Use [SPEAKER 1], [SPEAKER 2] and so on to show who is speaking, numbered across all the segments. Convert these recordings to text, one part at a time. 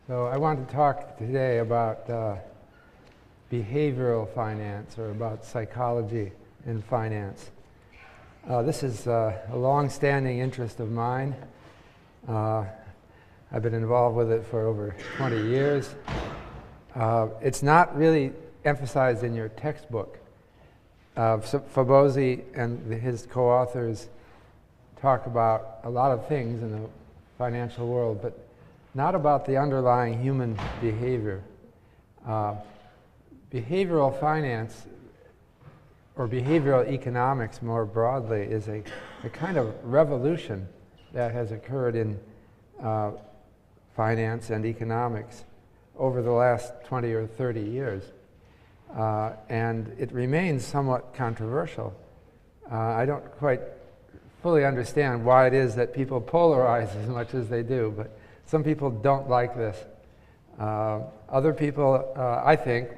[SPEAKER 1] So I want to talk today about behavioral finance, or about psychology in finance. This is a long-standing interest of mine. I've been involved with it for over 20 years. It's not really emphasized in your textbook. Fabozzi and his co-authors talk about a lot of things in the financial world, but not about the underlying human behavior. Behavioral finance, or behavioral economics more broadly, is a kind of revolution that has occurred in finance and economics over the last 20 or 30 years. And it remains somewhat controversial. I don't quite fully understand why it is that people polarize as much as they do, but some people don't like this. Other people, I think,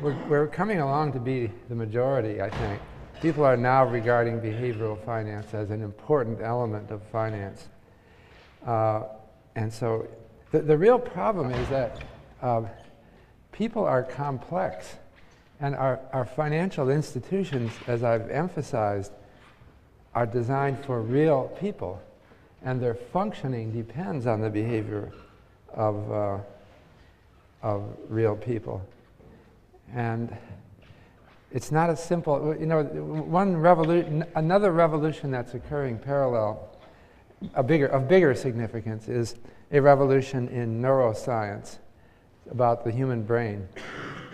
[SPEAKER 1] we're coming along to be the majority, I think. People are now regarding behavioral finance as an important element of finance. And so the real problem is that people are complex, and our financial institutions, as I've emphasized, are designed for real people, and their functioning depends on the behavior of real people. And it's not as simple. You know, another revolution that's occurring parallel, of bigger significance, is a revolution in neuroscience about the human brain.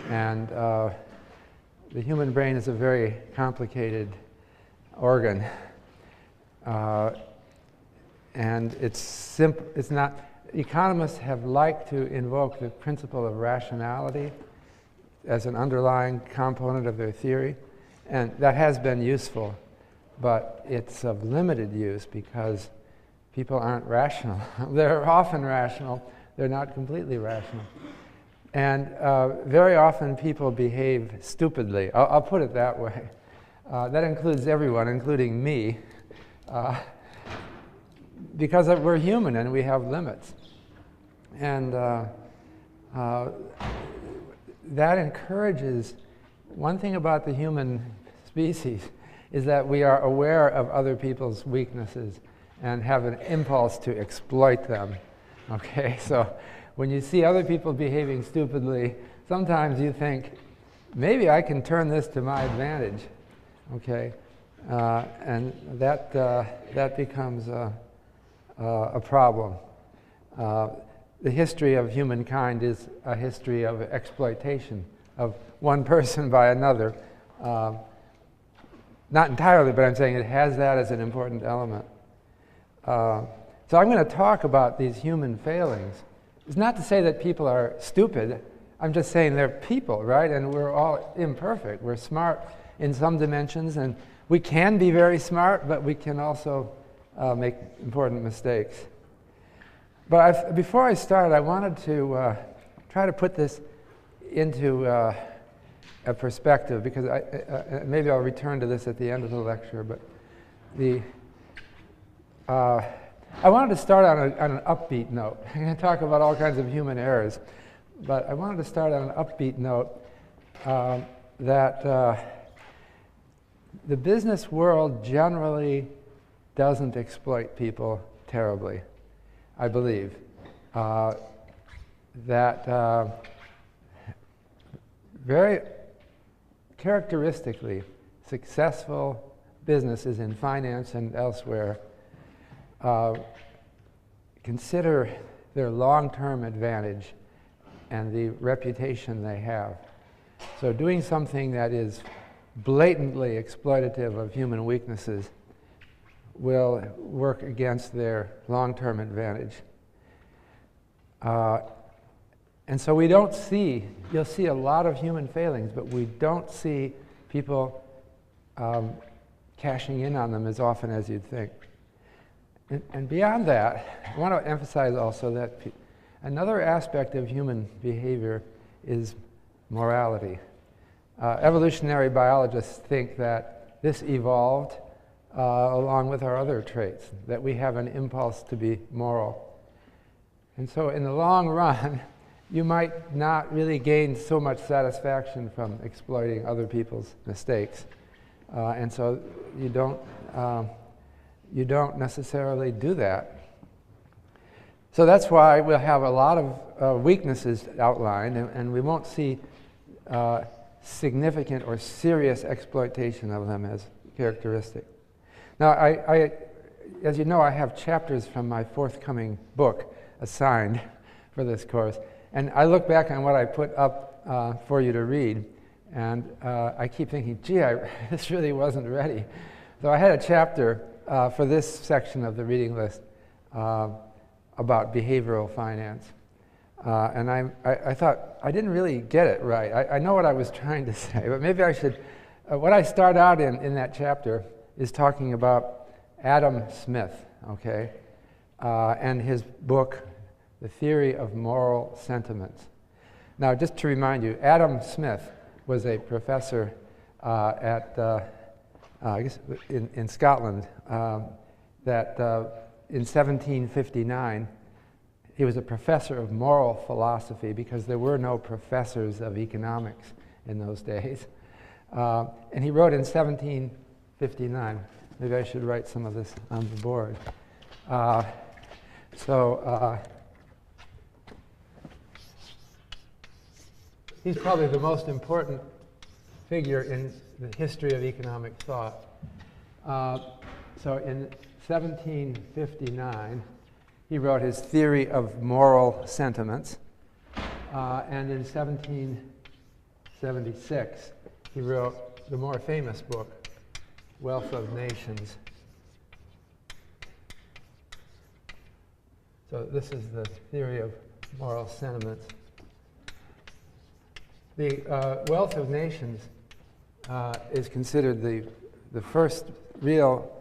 [SPEAKER 1] And the human brain is a very complicated organ. And it's not. Economists have liked to invoke the principle of rationality as an underlying component of their theory, and that has been useful, but it's of limited use because people aren't rational. They're often rational, they're not completely rational. And very often people behave stupidly. I'll put it that way. That includes everyone, including me, because we're human and we have limits. And that encourages, one thing about the human species is that we are aware of other people's weaknesses and have an impulse to exploit them. Okay, so when you see other people behaving stupidly, sometimes you think, maybe I can turn this to my advantage. Okay, and that becomes a problem. The history of humankind is a history of exploitation of one person by another. Not entirely, but I'm saying it has that as an important element. So I'm going to talk about these human failings. It's not to say that people are stupid. I'm just saying they're people, right? And we're all imperfect. We're smart in some dimensions, and we can be very smart, but we can also make important mistakes. But before I start, I wanted to try to put this into a perspective, because maybe I'll return to this at the end of the lecture. But I wanted to start on an upbeat note. I'm going to talk about all kinds of human errors, but I wanted to start on an upbeat note that the business world generally doesn't exploit people terribly. I believe that very characteristically successful businesses in finance and elsewhere consider their long-term advantage and the reputation they have. So doing something that is blatantly exploitative of human weaknesses will work against their long-term advantage. And so we don't see, you'll see a lot of human failings, but we don't see people cashing in on them as often as you'd think. And beyond that, I want to emphasize also that another aspect of human behavior is morality. Evolutionary biologists think that this evolved along with our other traits, that we have an impulse to be moral. And so in the long run, you might not really gain so much satisfaction from exploiting other people's mistakes. And so you don't necessarily do that. So that's why we'll have a lot of weaknesses outlined, and we won't see significant or serious exploitation of them as characteristic. Now, as you know, I have chapters from my forthcoming book assigned for this course, and I look back on what I put up for you to read, and I keep thinking, gee, this really wasn't ready. So I had a chapter for this section of the reading list about behavioral finance. And I thought, I didn't really get it right. I know what I was trying to say, but maybe I should. What I start out in that chapter is talking about Adam Smith, okay, and his book, The Theory of Moral Sentiments. Now, just to remind you, Adam Smith was a professor at, I guess, in Scotland, that in 1759, he was a professor of moral philosophy because there were no professors of economics in those days. And he wrote in 1759. Maybe I should write some of this on the board. He's probably the most important figure in the history of economic thought. So in 1759, he wrote his Theory of Moral Sentiments, and in 1776, he wrote the more famous book, Wealth of Nations. So this is the Theory of Moral Sentiments. The Wealth of Nations is considered the first real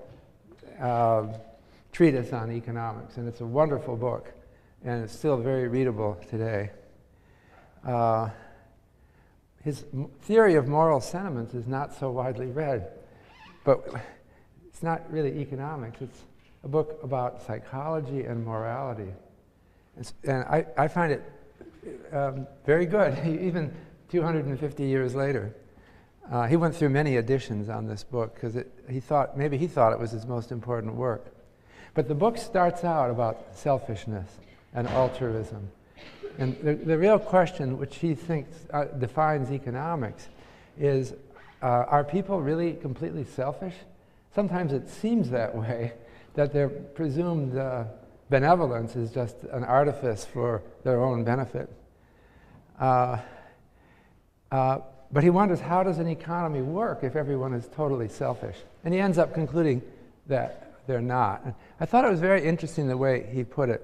[SPEAKER 1] treatise on economics, and it's a wonderful book, and it's still very readable today. His Theory of Moral Sentiments is not so widely read, but it's not really economics. It's a book about psychology and morality. And I find it very good, even 250 years later. He went through many editions on this book because he thought it was his most important work. But the book starts out about selfishness and altruism. And the real question, which he thinks defines economics, is are people really completely selfish? Sometimes it seems that way, that their presumed benevolence is just an artifice for their own benefit. But he wonders, how does an economy work if everyone is totally selfish? And he ends up concluding that they're not. And I thought it was very interesting the way he put it.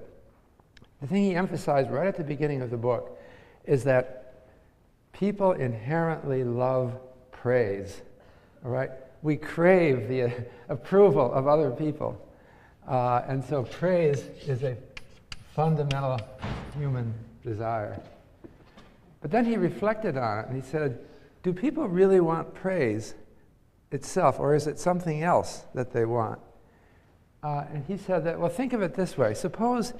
[SPEAKER 1] The thing he emphasized right at the beginning of the book is that people inherently love praise, all right? We crave the approval of other people. And so praise is a fundamental human desire. But then he reflected on it and he said, do people really want praise itself, or is it something else that they want? And he said that, well, think of it this way. Suppose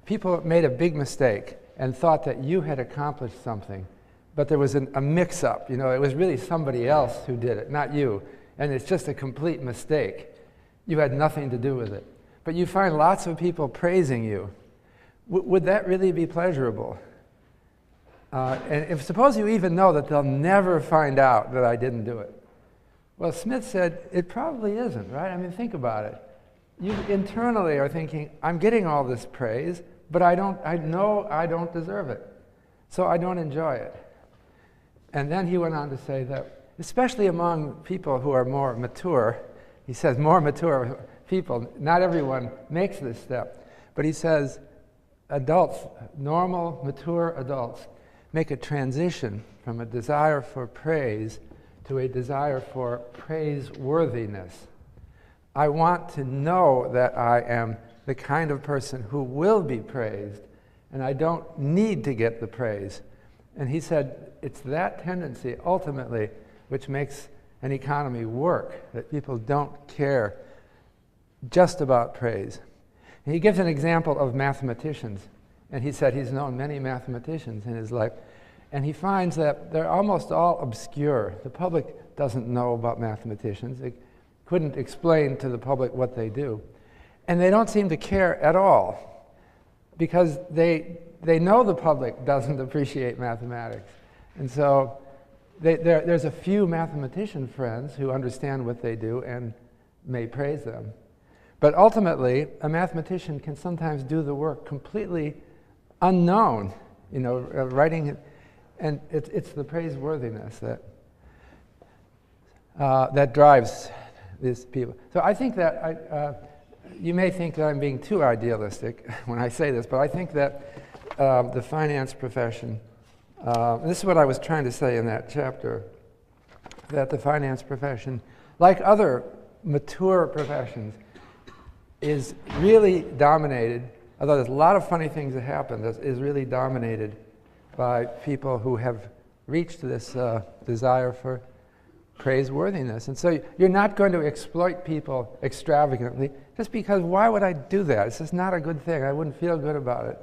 [SPEAKER 1] people made a big mistake and thought that you had accomplished something, but there was a mix-up. You know, it was really somebody else who did it, not you. And it's just a complete mistake. You had nothing to do with it. But you find lots of people praising you. Would that really be pleasurable? And suppose you even know that they'll never find out that I didn't do it. Well, Smith said, it probably isn't, right? I mean, think about it. You internally are thinking, I'm getting all this praise, but I know I don't deserve it, so I don't enjoy it. And then he went on to say that, especially among people who are more mature, he says more mature people, not everyone makes this step, but he says adults, normal, mature adults, make a transition from a desire for praise to a desire for praiseworthiness. I want to know that I am the kind of person who will be praised, and I don't need to get the praise. And he said it's that tendency, ultimately, which makes an economy work, that people don't care just about praise. And he gives an example of mathematicians And he said he's known many mathematicians in his life. And he finds that they're almost all obscure. The public doesn't know about mathematicians. They couldn't explain to the public what they do. And they don't seem to care at all because they know the public doesn't appreciate mathematics. And so there's a few mathematician friends who understand what they do and may praise them. But ultimately, a mathematician can sometimes do the work completely unknown, writing it, and it's the praiseworthiness that drives these people. So I think that you may think that I'm being too idealistic when I say this, but I think that the finance profession, this is what I was trying to say in that chapter, that the finance profession, like other mature professions, is really dominated, although there's a lot of funny things that happen, is really dominated by people who have reached this desire for praiseworthiness. And so you're not going to exploit people extravagantly, just because why would I do that? It's just not a good thing. I wouldn't feel good about it.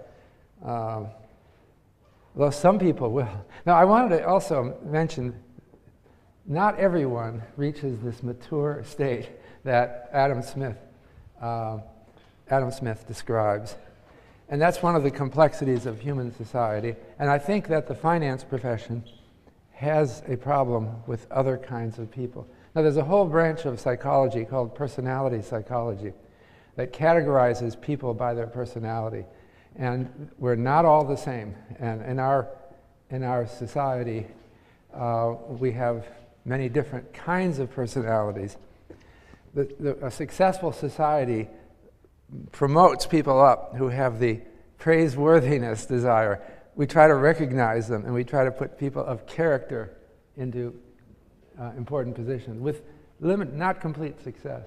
[SPEAKER 1] Though some people will. Now, I wanted to also mention, not everyone reaches this mature state that Adam Smith describes. And that's one of the complexities of human society. And I think that the finance profession has a problem with other kinds of people. Now, there's a whole branch of psychology called personality psychology that categorizes people by their personality. And we're not all the same. And in our society, we have many different kinds of personalities. A successful society promotes people up who have the praiseworthiness desire. We try to recognize them, and we try to put people of character into important positions with not complete success.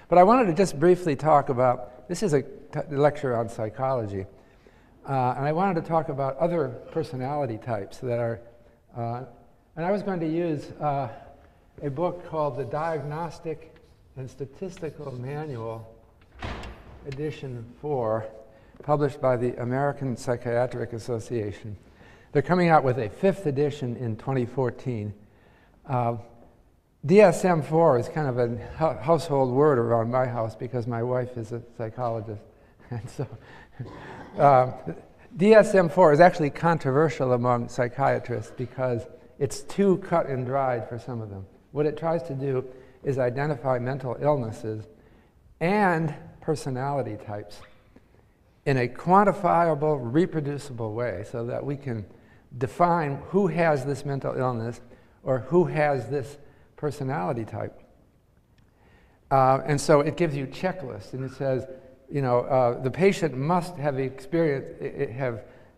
[SPEAKER 1] But I wanted to just briefly talk about, this is a lecture on psychology, and I wanted to talk about other personality types that are, and I was going to use a book called The Diagnostic and Statistical Manual, edition 4, published by the American Psychiatric Association. They're coming out with a 5th edition in 2014. DSM-4 is kind of a household word around my house because my wife is a psychologist. And so DSM-4 is actually controversial among psychiatrists because it's too cut and dried for some of them. What it tries to do is identify mental illnesses and personality types in a quantifiable, reproducible way so that we can define who has this mental illness or who has this personality type. And so it gives you checklists, and it says, the patient must have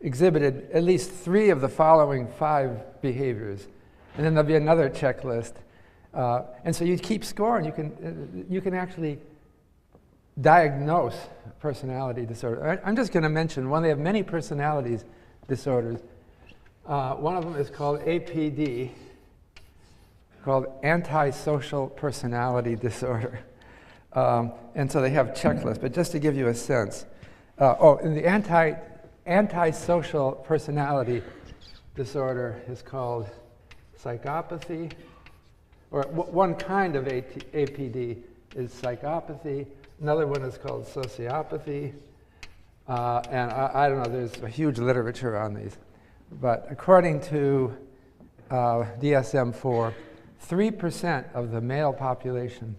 [SPEAKER 1] exhibited at least 3 of the following 5 behaviors. And then there'll be another checklist. And so you keep score, and you can actually diagnose personality disorder. I'm just going to mention one. They have many personality disorders. One of them is called APD, called antisocial personality disorder. And so they have checklists, but just to give you a sense. And the antisocial personality disorder is called psychopathy, or one kind of APD is psychopathy. Another one is called sociopathy. And I don't know, there's a huge literature on these. But according to DSM-4, 3% of the male population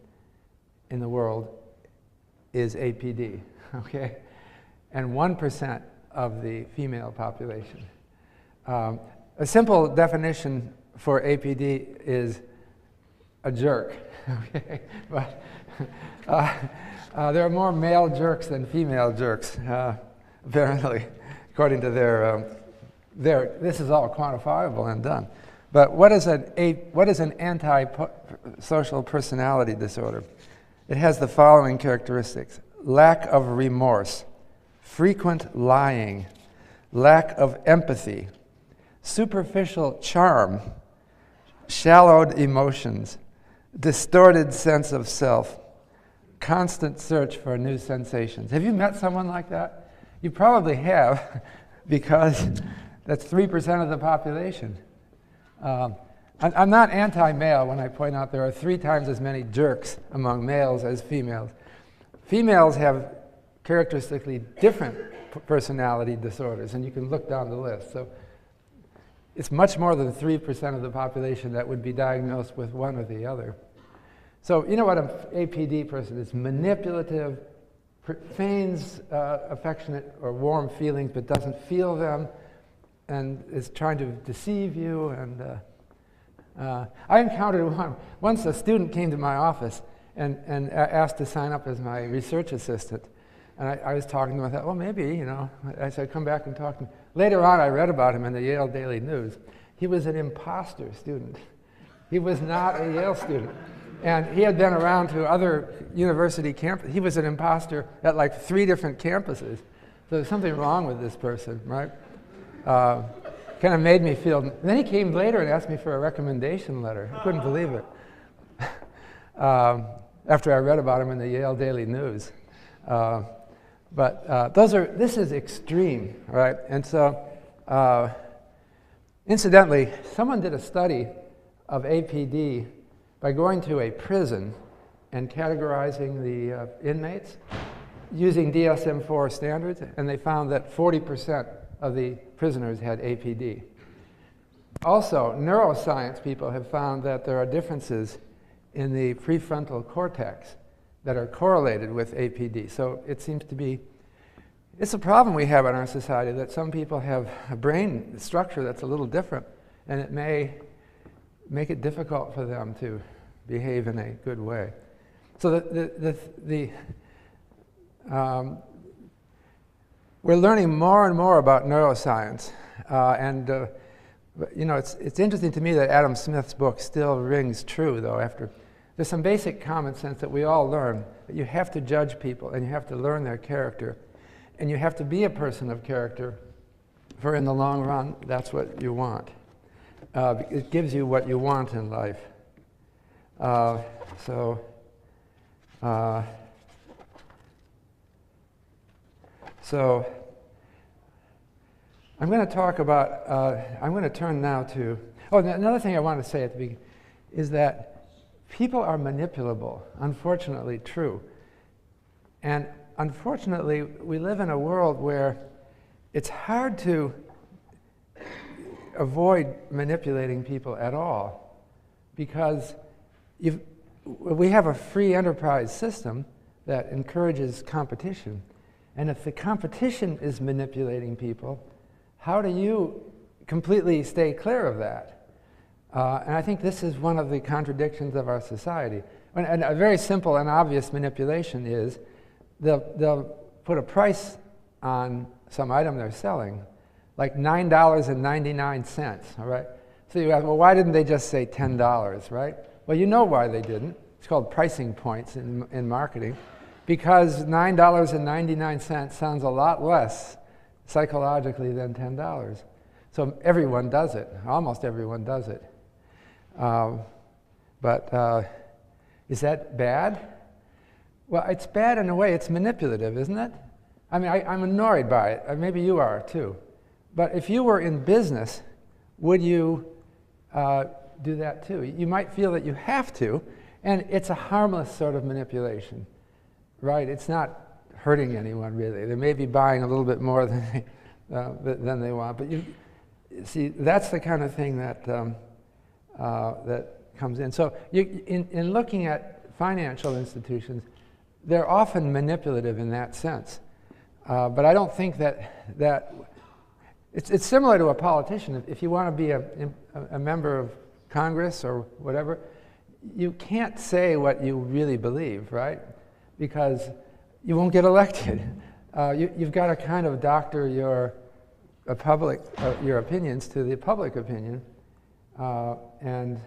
[SPEAKER 1] in the world is APD, okay? And 1% of the female population. A simple definition for APD is a jerk, okay? But there are more male jerks than female jerks, apparently, according to this is all quantifiable and done. But what is an antisocial personality disorder? It has the following characteristics: lack of remorse, frequent lying, lack of empathy, superficial charm, shallowed emotions, distorted sense of self, constant search for new sensations. Have you met someone like that? You probably have. because that's 3% of the population. I'm not anti-male when I point out there are 3 times as many jerks among males as females. Females have characteristically different personality disorders, and you can look down the list. So it's much more than 3% of the population that would be diagnosed with one or the other. So you know what an APD person is: manipulative, feigns affectionate or warm feelings but doesn't feel them, and is trying to deceive you. And I encountered once a student came to my office and asked to sign up as my research assistant. And I was talking to him. I thought, well, maybe, you know. I said, come back and talk to him. Later on, I read about him in the Yale Daily News. He was an imposter student. He was not a Yale student. And he had been around to other university campuses. He was an imposter at like 3 different campuses. So there's something wrong with this person, right? Kind of made me feel. And then he came later and asked me for a recommendation letter. I couldn't believe it. After I read about him in the Yale Daily News. But this is extreme, right? And so, incidentally, someone did a study of APD by going to a prison and categorizing the inmates using DSM-4 standards, and they found that 40% of the prisoners had APD. Also, neuroscience people have found that there are differences in the prefrontal cortex that are correlated with APD. So it seems to be, it's a problem we have in our society that some people have a brain structure that's a little different, and it may make it difficult for them to behave in a good way. So we're learning more and more about neuroscience, you know, it's interesting to me that Adam Smith's book still rings true, though. There's some basic common sense that we all learn, that you have to judge people and you have to learn their character, and you have to be a person of character, for in the long run, that's what you want. It gives you what you want in life. So I'm going to talk about, I'm going to turn now to, another thing I want to say at the beginning is that people are manipulable, unfortunately true. And unfortunately, we live in a world where it's hard to avoid manipulating people at all, because we have a free enterprise system that encourages competition. And if the competition is manipulating people, how do you completely stay clear of that? And I think this is one of the contradictions of our society. And a very simple and obvious manipulation is they'll put a price on some item they're selling, like $9.99, all right? So you ask, well, why didn't they just say $10, right? Well, you know why they didn't. It's called pricing points in marketing, because $9.99 sounds a lot less psychologically than $10. So everyone does it. Almost everyone does it. But is that bad? Well, it's bad in a way. It's manipulative, isn't it? I mean, I'm annoyed by it. Maybe you are too. But if you were in business, would you do that too? You might feel that you have to, and it's a harmless sort of manipulation, right? It's not hurting anyone really. They may be buying a little bit more than they want, but you see, that's the kind of thing that that comes in. So in looking at financial institutions, they're often manipulative in that sense. But I don't think that it's similar to a politician. If you want to be a member of Congress or whatever, you can't say what you really believe, right? Because you won't get elected. You've got to kind of doctor your opinions to the public opinion, and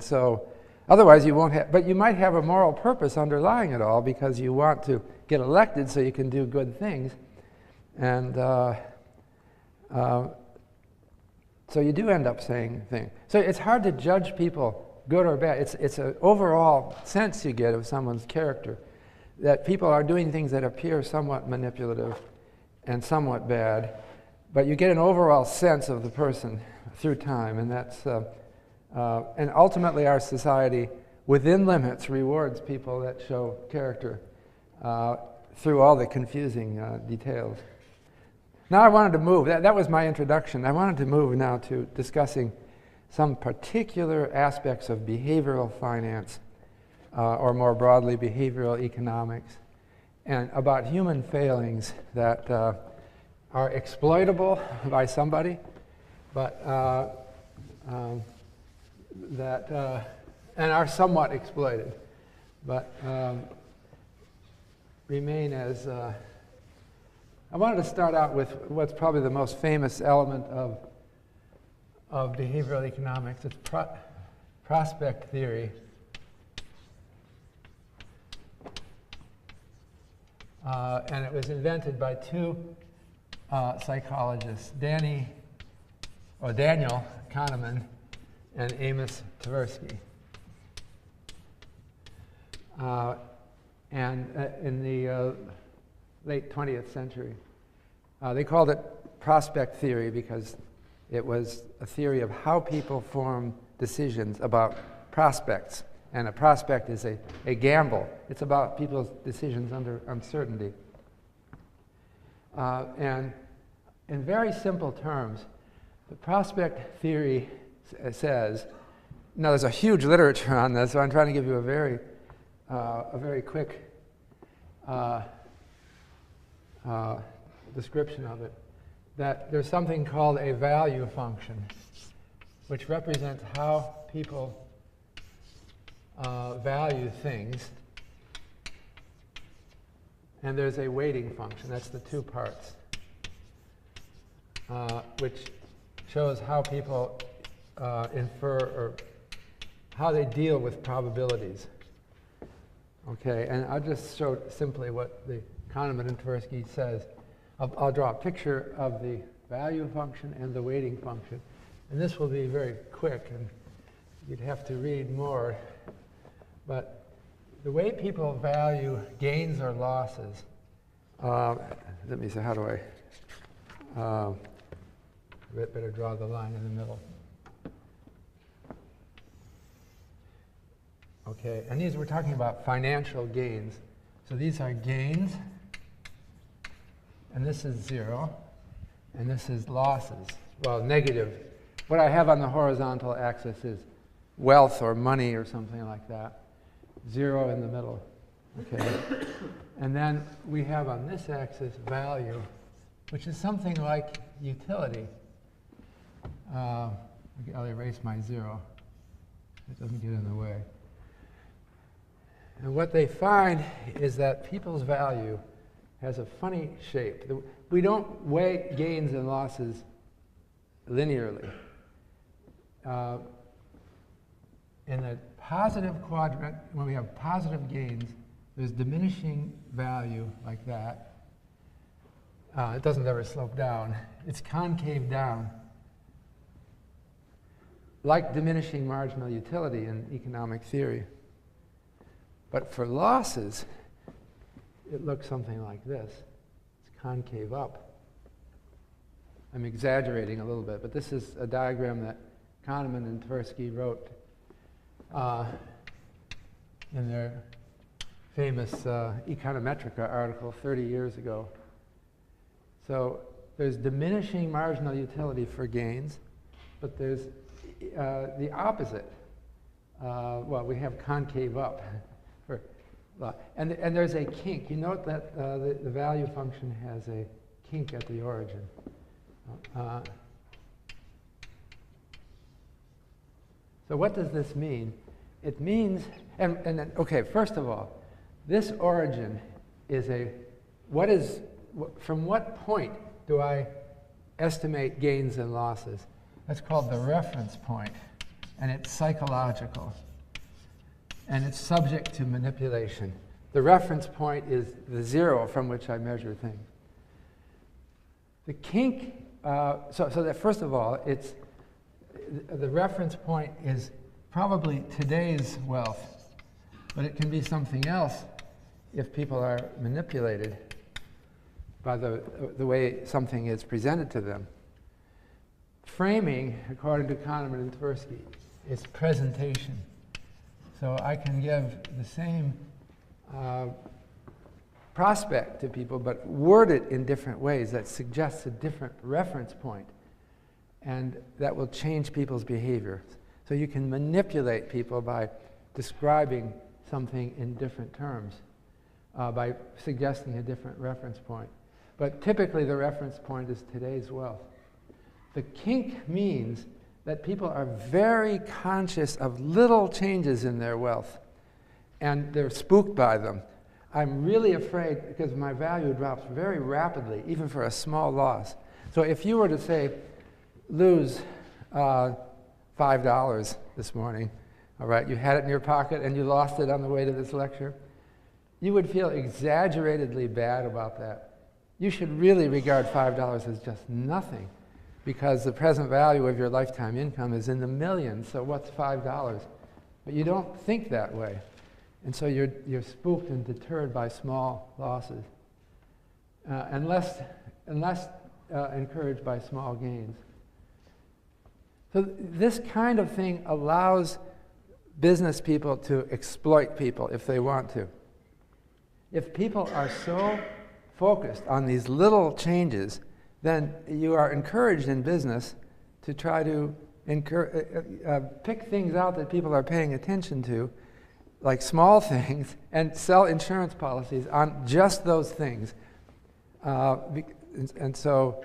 [SPEAKER 1] so otherwise you won't have. But you might have a moral purpose underlying it all, because you want to get elected so you can do good things, and so you do end up saying things. So it's hard to judge people, good or bad. It's an overall sense you get of someone's character, that people are doing things that appear somewhat manipulative and somewhat bad, but you get an overall sense of the person through time, and that's and ultimately our society, within limits, rewards people that show character through all the confusing details. Now I wanted to move, that was my introduction. I wanted to move now to discussing some particular aspects of behavioral finance, or more broadly, behavioral economics, and about human failings that are exploitable by somebody, but and are somewhat exploited, but remain as. I wanted to start out with what's probably the most famous element of behavioral economics. It's prospect theory. And it was invented by two psychologists, Daniel Kahneman and Amos Tversky. And in the late 20th century. They called it prospect theory because it was a theory of how people form decisions about prospects. And a prospect is a gamble. It's about people's decisions under uncertainty. And in very simple terms, the prospect theory says, now there's a huge literature on this, so I'm trying to give you a very quick description of it, that there's something called a value function, which represents how people value things, and there's a weighting function. That's the two parts, which shows how people infer or how they deal with probabilities. Okay, and I'll just show simply what the Kahneman and Tversky says. I'll draw a picture of the value function and the weighting function. And this will be very quick, and you'd have to read more. But the way people value gains or losses, let me see, how do I better draw the line in the middle. Okay, and these, we're talking about financial gains. So these are gains, and this is 0, and this is losses. Well, negative. What I have on the horizontal axis is wealth or money or something like that. 0 in the middle. Okay. And then we have on this axis value, which is something like utility. I'll erase my 0. It doesn't get in the way. And what they find is that people's value has a funny shape. We don't weigh gains and losses linearly. In the positive quadrant, when we have positive gains, there's diminishing value like that. It doesn't ever slope down. It's concave down, like diminishing marginal utility in economic theory. But for losses, it looks something like this. It's concave up. I'm exaggerating a little bit, but this is a diagram that Kahneman and Tversky wrote in their famous Econometrica article 30 years ago. So there's diminishing marginal utility for gains, but there's the opposite. Well, we have concave up. And there's a kink. You note that the value function has a kink at the origin. So what does this mean? It means, okay, first of all, this origin is from what point do I estimate gains and losses? That's called the reference point, and it's psychological. And it's subject to manipulation. The reference point is the 0 from which I measure things. The kink, so that first of all, the reference point is probably today's wealth, but it can be something else if people are manipulated. by the way something is presented to them. Framing, according to Kahneman and Tversky, is presentation. So I can give the same prospect to people, but word it in different ways that suggests a different reference point, and that will change people's behavior. So you can manipulate people by describing something in different terms, by suggesting a different reference point. But typically the reference point is today's wealth. The kink means that people are very conscious of little changes in their wealth, and they're spooked by them. I'm really afraid because my value drops very rapidly, even for a small loss. So if you were to say, lose $5 this morning, all right, you had it in your pocket and you lost it on the way to this lecture, you would feel exaggeratedly bad about that. You should really regard $5 as just nothing, because the present value of your lifetime income is in the millions, so what's $5? But you don't think that way. And so you're spooked and deterred by small losses, and less encouraged by small gains. So this kind of thing allows business people to exploit people if they want to. If people are so focused on these little changes, then you are encouraged in business to try to pick things out that people are paying attention to, like small things, and sell insurance policies on just those things. And so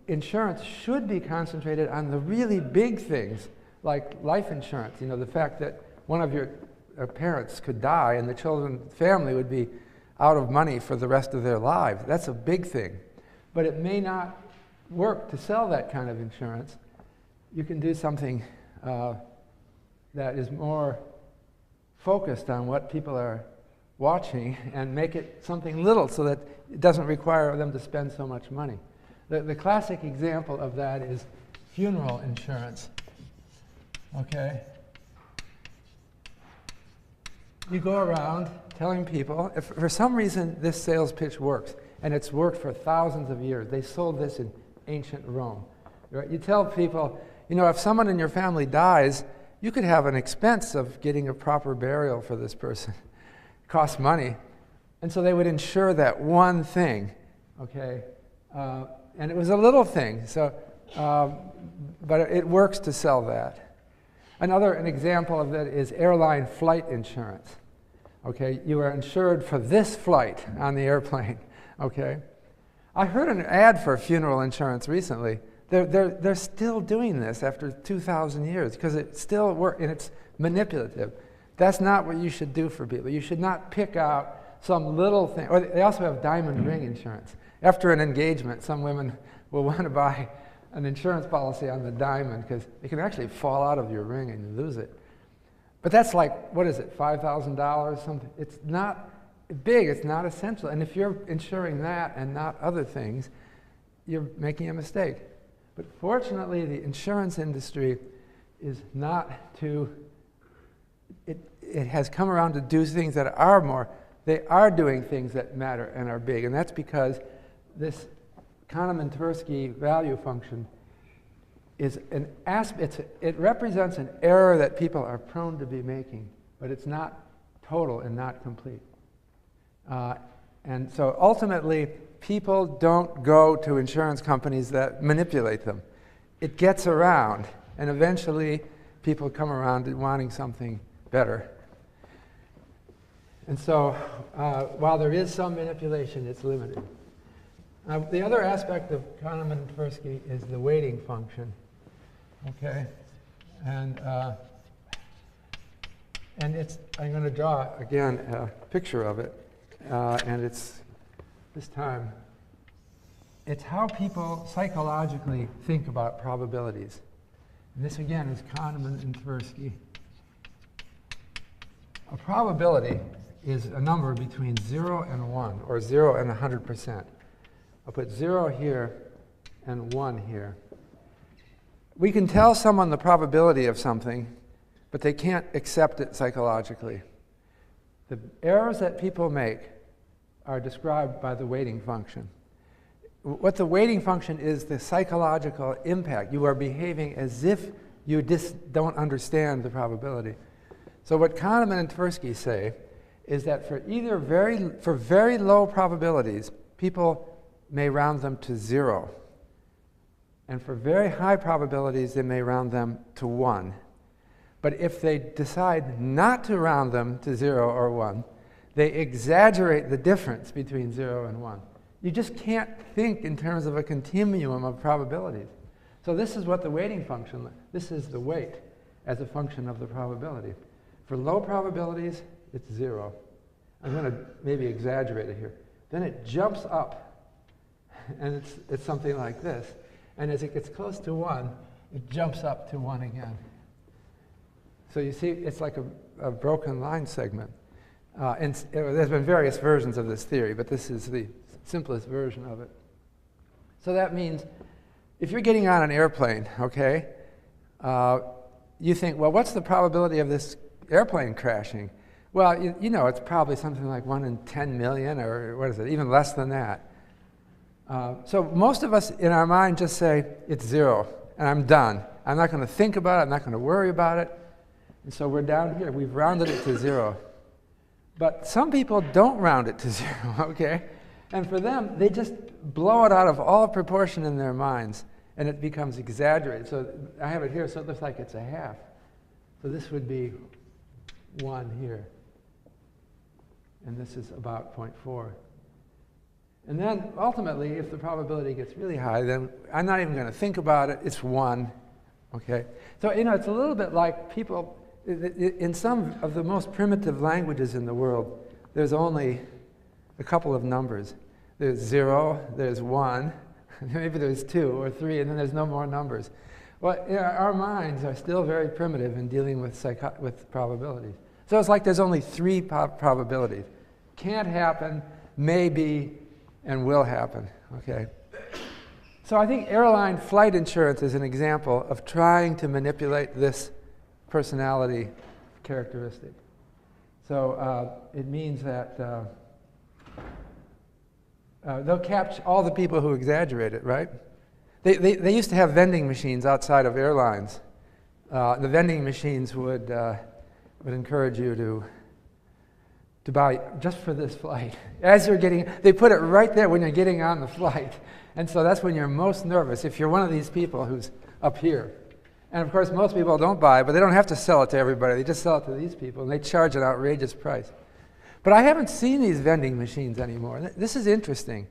[SPEAKER 1] insurance should be concentrated on the really big things, like life insurance. You know, the fact that one of your parents could die and the family would be out of money for the rest of their lives. That's a big thing. But it may not work to sell that kind of insurance. You can do something that is more focused on what people are watching and make it something little so that it doesn't require them to spend so much money. The classic example of that is funeral insurance. Okay? You go around telling people, if for some reason this sales pitch works, and it's worked for thousands of years. They sold this in ancient Rome. Right? You tell people, you know, if someone in your family dies, you could have an expense of getting a proper burial for this person. It costs money. And so they would insure that one thing, okay? And it was a little thing, so, but it works to sell that. An example of that is airline flight insurance. Okay, you are insured for this flight on the airplane. Okay, I heard an ad for funeral insurance recently. They're still doing this after 2,000 years because it still works, and it's manipulative. That's not what you should do for people. You should not pick out some little thing. Or they also have diamond ring insurance. After an engagement, some women will want to buy an insurance policy on the diamond because it can actually fall out of your ring and you lose it. But that's like, what is it, $5,000 something? It's not big, it's not essential. And if you're insuring that and not other things, you're making a mistake. But fortunately, the insurance industry is not it has come around to do things that they are doing things that matter and are big. And that's because this Kahneman-Tversky value function is it represents an error that people are prone to be making, but it's not total and not complete. And so ultimately, people don't go to insurance companies that manipulate them. It gets around, and eventually people come around to wanting something better. And so while there is some manipulation, it's limited. The other aspect of Kahneman and Tversky is the weighting function. Okay, and I'm going to draw again a picture of it, and it's this time. It's how people psychologically think about probabilities. And this again is Kahneman and Tversky. A probability is a number between 0 and 1, or 0 and 100%. I'll put 0 here and 1 here. We can tell someone the probability of something, but they can't accept it psychologically. The errors that people make are described by the weighting function. What the weighting function is, the psychological impact. You are behaving as if you don't understand the probability. So what Kahneman and Tversky say is that for very low probabilities, people may round them to 0. And for very high probabilities, they may round them to 1. But if they decide not to round them to 0 or 1, they exaggerate the difference between 0 and 1. You just can't think in terms of a continuum of probabilities. So this is what the weighting function, this is the weight as a function of the probability. For low probabilities, it's 0. I'm going to maybe exaggerate it here. Then it jumps up, and it's something like this. And as it gets close to 1, it jumps up to 1 again. So you see, it's like a broken line segment. There's been various versions of this theory, but this is the simplest version of it. So that means if you're getting on an airplane, okay, you think, well, what's the probability of this airplane crashing? Well, you know, it's probably something like 1 in 10 million, or what is it, even less than that. So most of us in our mind just say, it's 0, and I'm done. I'm not going to think about it. I'm not going to worry about it. And so we're down here. We've rounded it to 0. But some people don't round it to 0, okay? And for them, they just blow it out of all proportion in their minds, and it becomes exaggerated. So I have it here, so it looks like it's a half. So this would be 1 here. And this is about 0.4. And then ultimately, if the probability gets really high, then I'm not even going to think about it. It's 1, okay? So, you know, it's a little bit like people, in some of the most primitive languages in the world, there's only a couple of numbers. There's 0, there's 1, maybe there's 2 or 3, and then there's no more numbers. Well, you know, our minds are still very primitive in dealing with probabilities. So it's like there's only 3 probabilities. Can't happen, maybe, and will happen, okay? So I think airline flight insurance is an example of trying to manipulate this personality characteristic. So it means that they'll catch all the people who exaggerate it, right? They used to have vending machines outside of airlines. The vending machines would encourage you to buy just for this flight. As you're getting, they put it right there when you're getting on the flight. And so that's when you're most nervous, if you're one of these people who's up here. And of course, most people don't buy, but they don't have to sell it to everybody. They just sell it to these people, and they charge an outrageous price. But I haven't seen these vending machines anymore. This is interesting.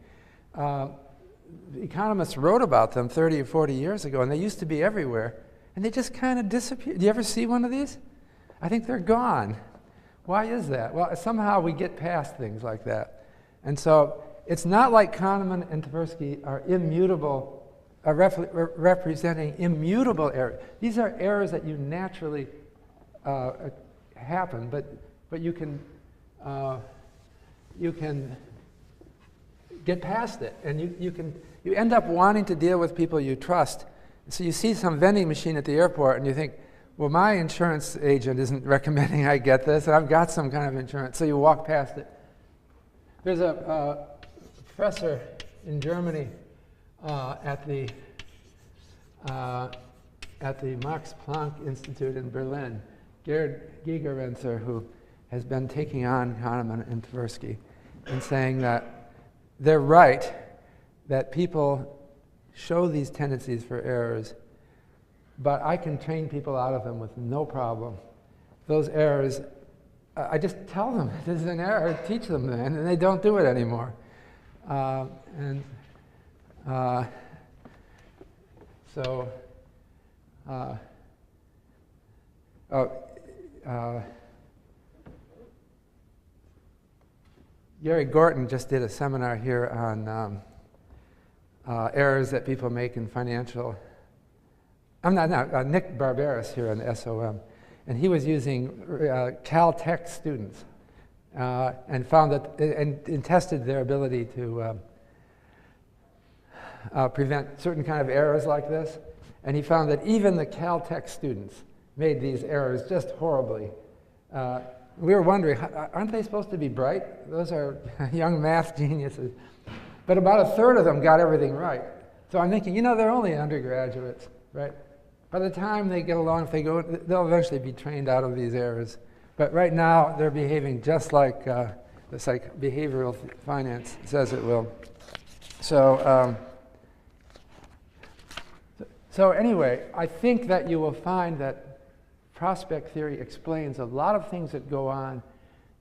[SPEAKER 1] Economists wrote about them 30 or 40 years ago, and they used to be everywhere, and they just kind of disappeared. Do you ever see one of these? I think they're gone. Why is that? Well, somehow we get past things like that. And so it's not like Kahneman and Tversky are immutable, representing immutable errors. These are errors that you naturally happen, but you can get past it, and you end up wanting to deal with people you trust. So you see some vending machine at the airport, and you think, well, my insurance agent isn't recommending I get this, and I've got some kind of insurance. So you walk past it. There's a professor in Germany at the Max Planck Institute in Berlin, Gerd Gigerenzer, who has been taking on Kahneman and Tversky and saying that they're right, that people show these tendencies for errors, but I can train people out of them with no problem. Those errors, I just tell them this is an error, teach them then, and they don't do it anymore. Gary Gorton just did a seminar here on errors that people make in financial. Nick Barbaras here on the SOM, and he was using Caltech students and found that and tested their ability to prevent certain kind of errors like this, and he found that even the Caltech students made these errors just horribly. We were wondering, aren't they supposed to be bright? Those are young math geniuses. But about a third of them got everything right. So I'm thinking, you know, they're only undergraduates, right? By the time they get along, if they go, they'll eventually be trained out of these errors. But right now, they're behaving just like the behavioral finance says it will. So, so anyway, I think that you will find that prospect theory explains a lot of things that go on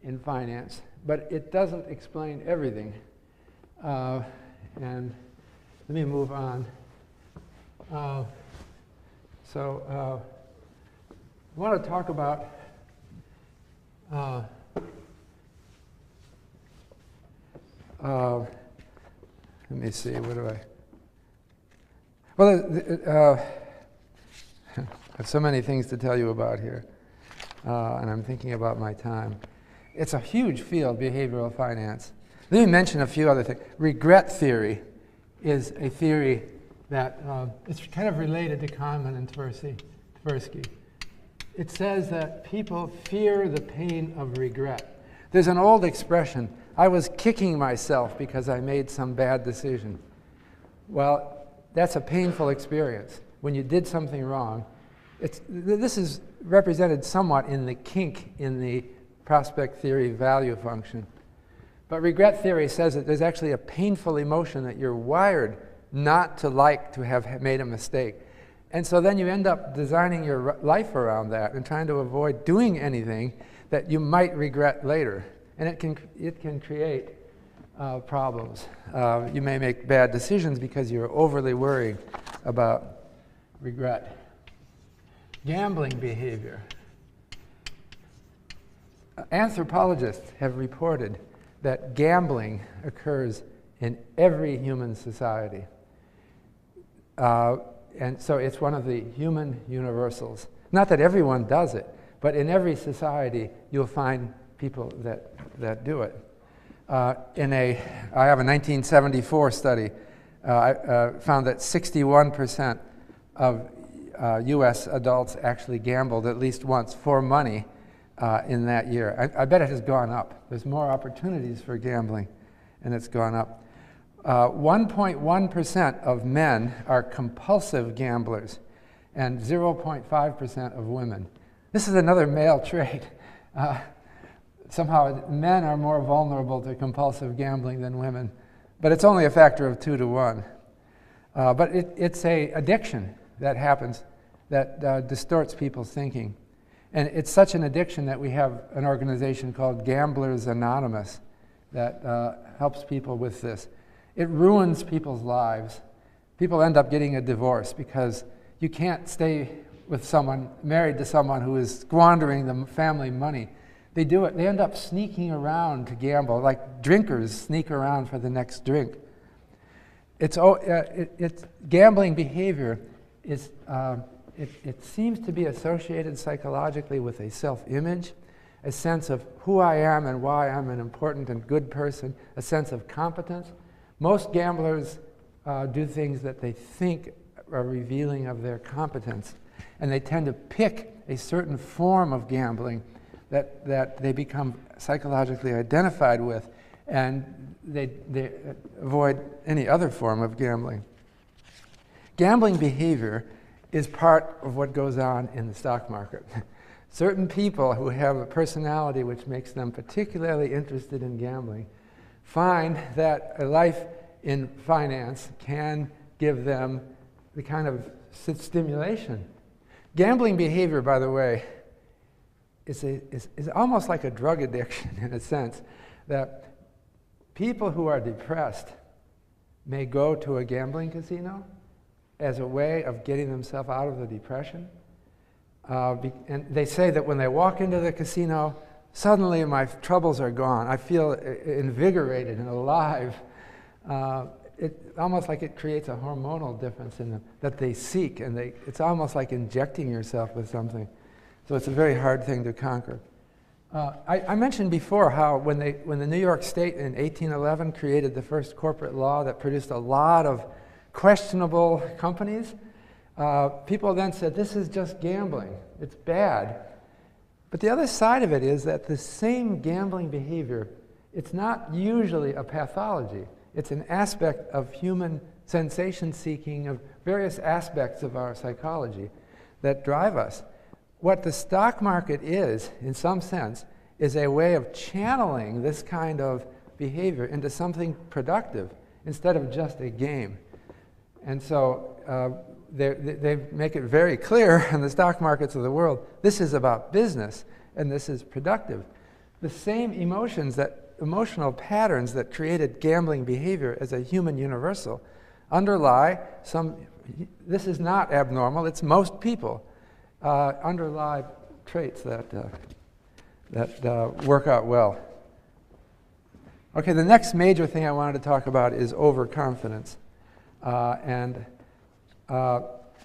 [SPEAKER 1] in finance, but it doesn't explain everything. And let me move on. I want to talk about let me see, what do I... Well, I have so many things to tell you about here, and I'm thinking about my time. It's a huge field, behavioral finance. Let me mention a few other things. Regret theory is a theory that it's kind of related to Kahneman and Tversky. It says that people fear the pain of regret. There's an old expression, I was kicking myself because I made some bad decision. Well, that's a painful experience. When you did something wrong, this is represented somewhat in the kink in the prospect theory value function. But regret theory says that there's actually a painful emotion that you're wired not to like to have made a mistake. And so then you end up designing your life around that and trying to avoid doing anything that you might regret later. And it can create problems. You may make bad decisions because you're overly worried about regret. Gambling behavior. Anthropologists have reported that gambling occurs in every human society. And so it's one of the human universals. Not that everyone does it, but in every society you'll find people that do it. I have a 1974 study. I found that 61% of US adults actually gambled at least once for money in that year. I bet it has gone up. There's more opportunities for gambling, and it's gone up. 1.1% of men are compulsive gamblers, and 0.5% of women. This is another male trait. Somehow men are more vulnerable to compulsive gambling than women, but it's only a factor of 2 to 1. But it's an addiction that happens that distorts people's thinking. And it's such an addiction that we have an organization called Gamblers Anonymous that helps people with this. It ruins people's lives. People end up getting a divorce because you can't stay with someone, married to someone who is squandering the family money. They do it. They end up sneaking around to gamble, like drinkers sneak around for the next drink. It's gambling behavior is it seems to be associated psychologically with a self-image, a sense of who I am and why I'm an important and good person, a sense of competence. Most gamblers do things that they think are revealing of their competence, and they tend to pick a certain form of gambling that they become psychologically identified with, and they avoid any other form of gambling. Gambling behavior is part of what goes on in the stock market. Certain people who have a personality which makes them particularly interested in gambling find that a life in finance can give them the kind of stimulation. Gambling behavior, by the way, is almost like a drug addiction in a sense, that people who are depressed may go to a gambling casino as a way of getting themselves out of the depression. And they say that when they walk into the casino, suddenly my troubles are gone. I feel invigorated and alive. Almost like it creates a hormonal difference in them that they seek, and it's almost like injecting yourself with something. So it's a very hard thing to conquer. I mentioned before how when the New York State in 1811 created the first corporate law that produced a lot of questionable companies, people then said, this is just gambling. It's bad. But the other side of it is that the same gambling behavior, it's not usually a pathology. It's an aspect of human sensation-seeking, of various aspects of our psychology that drive us. What the stock market is, in some sense, is a way of channeling this kind of behavior into something productive instead of just a game. And so they make it very clear in the stock markets of the world, this is about business and this is productive. The same emotional patterns that created gambling behavior as a human universal underlie this is not abnormal, it's most people, underlie traits that work out well. Okay, the next major thing I wanted to talk about is overconfidence.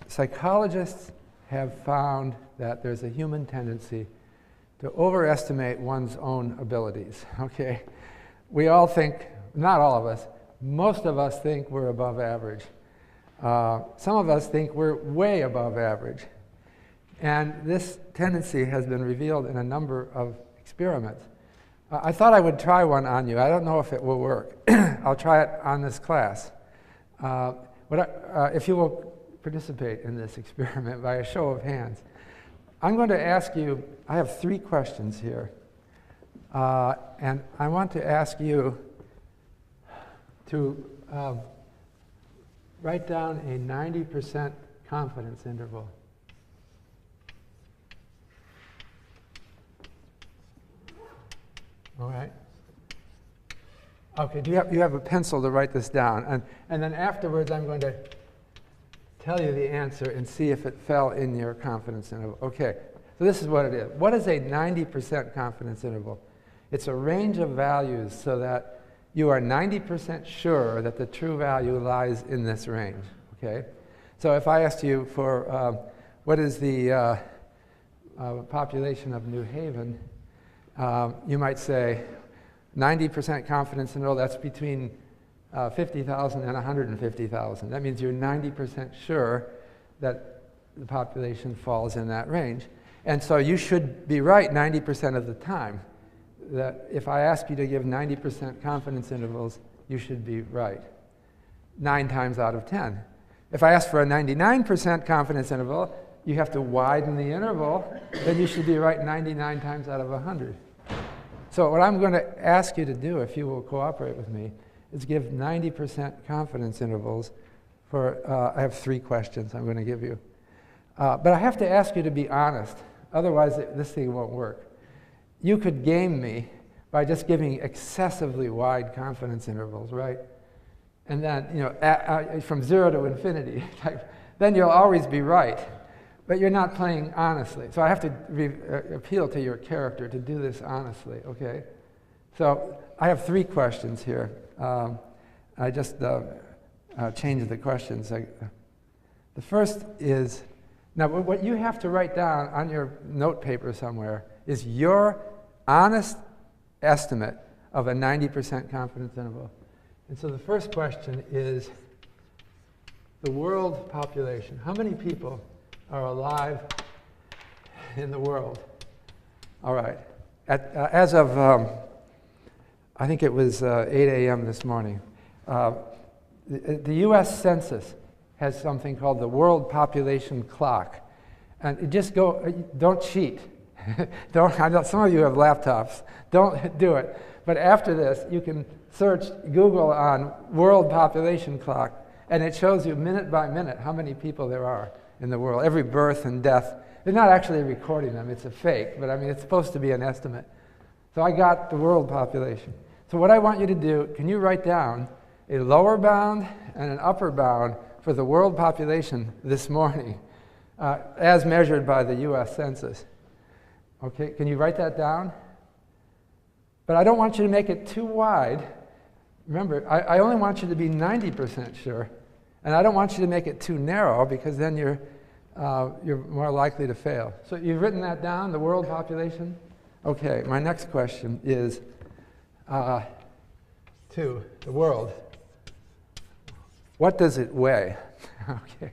[SPEAKER 1] Psychologists have found that there's a human tendency to overestimate one's own abilities, okay? We all think, not all of us, most of us think we're above average. Some of us think we're way above average. And this tendency has been revealed in a number of experiments. I thought I would try one on you. I don't know if it will work. I'll try it on this class. If you will participate in this experiment by a show of hands, I'm going to ask you, I have 3 questions here. And I want to ask you to write down a 90% confidence interval. All right. Okay, you have a pencil to write this down? And then afterwards, I'm going to tell you the answer and see if it fell in your confidence interval. Okay, so this is what it is. What is a 90% confidence interval? It's a range of values so that you are 90% sure that the true value lies in this range, okay? So if I asked you for what is the population of New Haven, you might say 90% confidence interval, that's between 50,000 and 150,000. That means you're 90% sure that the population falls in that range. And so you should be right 90% of the time. That if I ask you to give 90% confidence intervals, you should be right 9 times out of 10. If I ask for a 99% confidence interval, you have to widen the interval, then you should be right 99 times out of 100. So what I'm going to ask you to do, if you will cooperate with me, is give 90% confidence intervals for, I have 3 questions I'm going to give you. But I have to ask you to be honest, otherwise this thing won't work. You could game me by just giving excessively wide confidence intervals, right? And then, from 0 to infinity, then you'll always be right. But you're not playing honestly. So I have to appeal to your character to do this honestly, okay? So I have 3 questions here. I just changed the questions. The first is, now what you have to write down on your note paper somewhere is your honest estimate of a 90% confidence interval. And so the first question is the world population. How many people are alive in the world? All right. As of, I think it was 8 a.m. this morning, the U.S. Census has something called the World Population Clock. And don't cheat. I know some of you have laptops. Don't do it. But after this, you can search Google on World Population Clock, and it shows you minute by minute how many people there are in the world, every birth and death. They're not actually recording them. It's a fake, but I mean, it's supposed to be an estimate. So I got the world population. So what I want you to do, can you write down a lower bound and an upper bound for the world population this morning, as measured by the U.S. Census? Okay, can you write that down? But I don't want you to make it too wide. Remember, I only want you to be 90% sure. And I don't want you to make it too narrow, because then you're more likely to fail. So you've written that down, the world population? Okay, my next question is to the world. What does it weigh? Okay.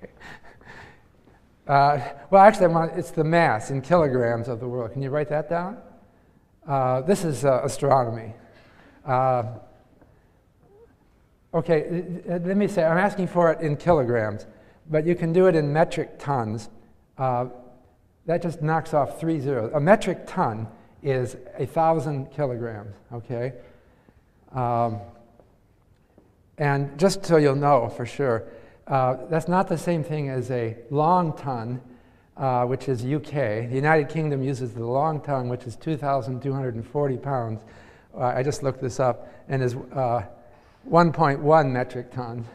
[SPEAKER 1] Well, actually, it's the mass in kilograms of the world. Can you write that down? This is astronomy. Okay, let me say, I'm asking for it in kilograms, but you can do it in metric tons. That just knocks off 3 zeros. A metric ton is 1,000 kilograms, okay? And just so you'll know for sure, that's not the same thing as a long ton, which is UK. The United Kingdom uses the long ton, which is 2,240 pounds. I just looked this up, and is 1.1 metric tons.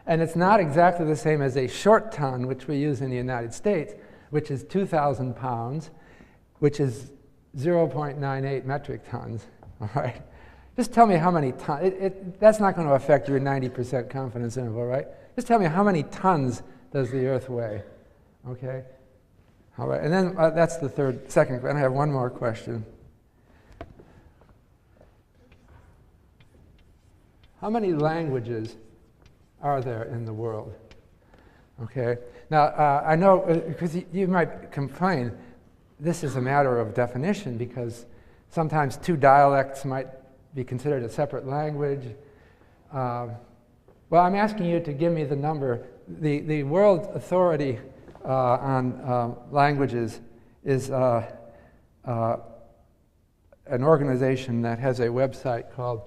[SPEAKER 1] And it's not exactly the same as a short ton, which we use in the United States, which is 2,000 pounds, which is 0.98 metric tons, all right? Just tell me how many tons. That's not going to affect your 90% confidence interval, right? Just tell me how many tons does the Earth weigh, okay? All right, and then that's the second, and I have one more question. How many languages are there in the world? Okay, now I know, because you might complain, this is a matter of definition because sometimes two dialects might be considered a separate language. Well, I'm asking you to give me the number. The World Authority on Languages is an organization that has a website called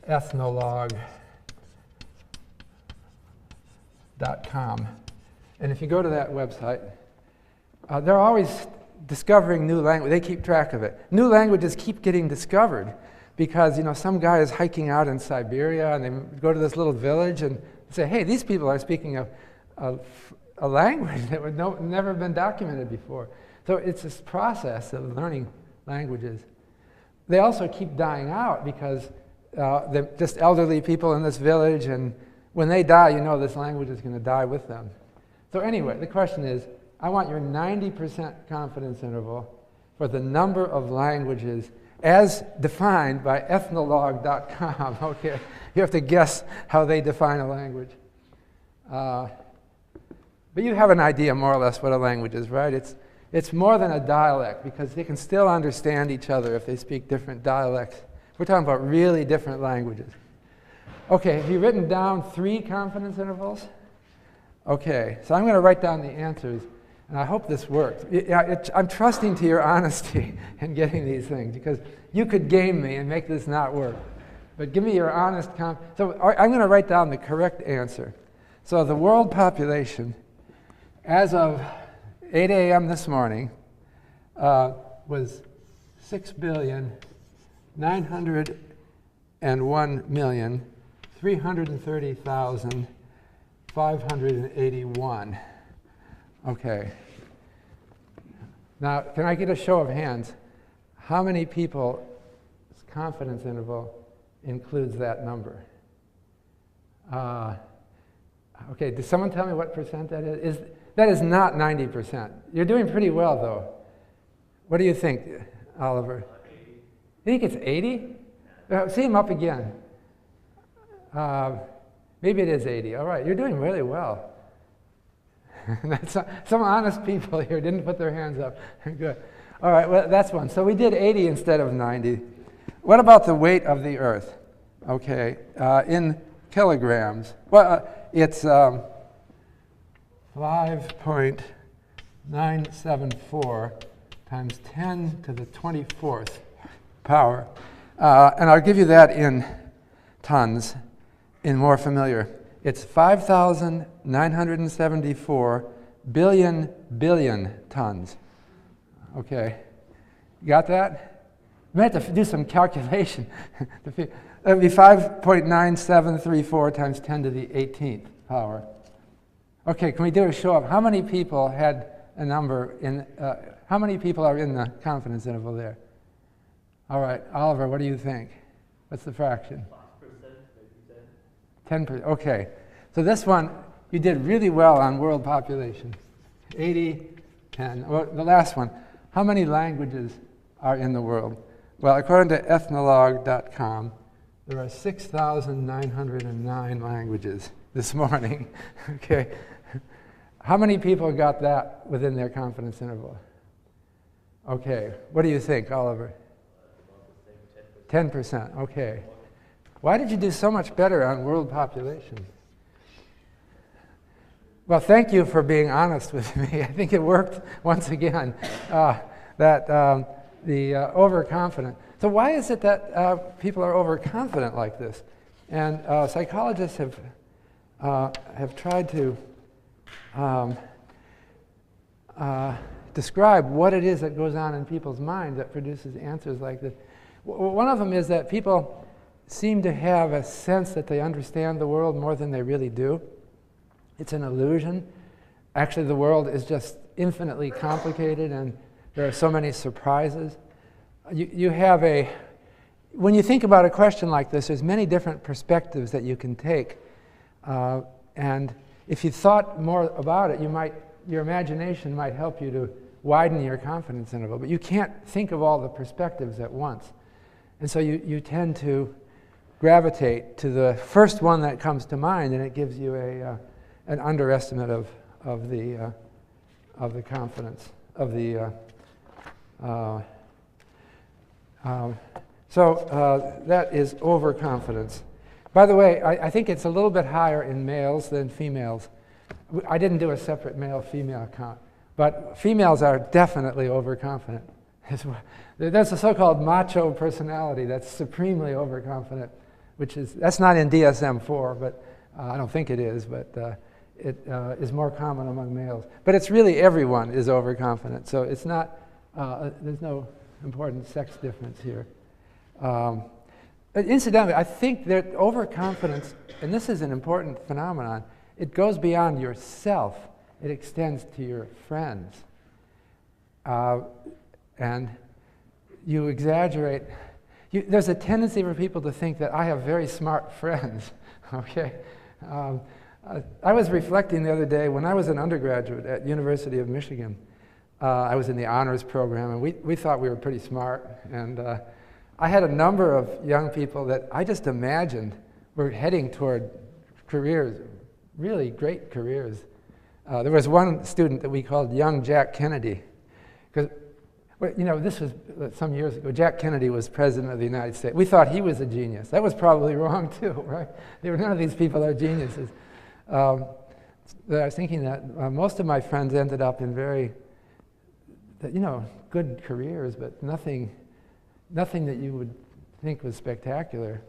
[SPEAKER 1] ethnologue.com. And if you go to that website, they're always discovering new language. They keep track of it. New languages keep getting discovered because, you know, some guy is hiking out in Siberia and they go to this little village and say, hey, these people are speaking a language that would never been documented before. So it's this process of learning languages. They also keep dying out because they're just elderly people in this village, and when they die, you know this language is going to die with them. So anyway, the question is, I want your 90% confidence interval for the number of languages as defined by ethnologue.com. Okay, you have to guess how they define a language. But you have an idea more or less what a language is, right? It's more than a dialect because they can still understand each other if they speak different dialects. We're talking about really different languages. Okay, have you written down 3 confidence intervals? Okay, so I'm going to write down the answers, and I hope this works. I'm trusting to your honesty in getting these things because you could game me and make this not work. But give me your honest So I'm going to write down the correct answer. So the world population, as of 8 a.m. this morning, was 6,901,330,581. Okay. Now, can I get a show of hands? How many people's confidence interval includes that number? Okay, does someone tell me what percent that is? That is not 90%. You're doing pretty well, though. What do you think, Oliver? 80. You think it's 80? See him up again. Maybe it is 80. All right, you're doing really well. Some honest people here didn't put their hands up. Good. All right, well, that's one. So we did 80 instead of 90. What about the weight of the Earth? Okay, in kilograms. Well, it's 5.974 times 10 to the 24th power. And I'll give you that in tons, in more familiar. It's 5,974 billion tons. Okay, you got that? We have to do some calculation. That would be 5.9734 times 10 to the 18th power. Okay, can we do a show of how many people had a number in, how many people are in the confidence interval there? All right, Oliver, what do you think? What's the fraction? 10%. Okay, so this one, you did really well on world population. 80, 10. Well, the last one, how many languages are in the world? Well, according to ethnologue.com, there are 6,909 languages this morning. Okay, How many people got that within their confidence interval? Okay. What do you think, Oliver? 10%. Okay. Why did you do so much better on world population? Well, thank you for being honest with me. I think it worked once again. The overconfident. So why is it that people are overconfident like this? And psychologists have tried to describe what it is that goes on in people's mind that produces answers like this. One of them is that people seem to have a sense that they understand the world more than they really do. It's an illusion. Actually, the world is just infinitely complicated, and there are so many surprises. You have when you think about a question like this, there's many different perspectives that you can take. And if you thought more about it, your imagination might help you to widen your confidence interval. But you can't think of all the perspectives at once. And so you tend to gravitate to the first one that comes to mind, and it gives you an underestimate of the confidence of the. That is overconfidence. By the way, I think it's a little bit higher in males than females. I didn't do a separate male-female count, but females are definitely overconfident. That's a so-called macho personality that's supremely overconfident, that's not in DSM-4, but I don't think it is, but it is more common among males. But it's really everyone is overconfident, so it's not, there's no important sex difference here. Incidentally, I think that overconfidence, and this is an important phenomenon, it goes beyond yourself. It extends to your friends. And you exaggerate. There's a tendency for people to think that I have very smart friends, okay? I was reflecting the other day, when I was an undergraduate at University of Michigan, I was in the honors program, and we thought we were pretty smart. And I had a number of young people that I just imagined were heading toward careers, really great careers. There was one student that we called Young Jack Kennedy, because this was some years ago. Jack Kennedy was president of the United States. We thought he was a genius. That was probably wrong too, right? None of these people are geniuses. I was thinking that most of my friends ended up in very, good careers, but nothing that you would think was spectacular.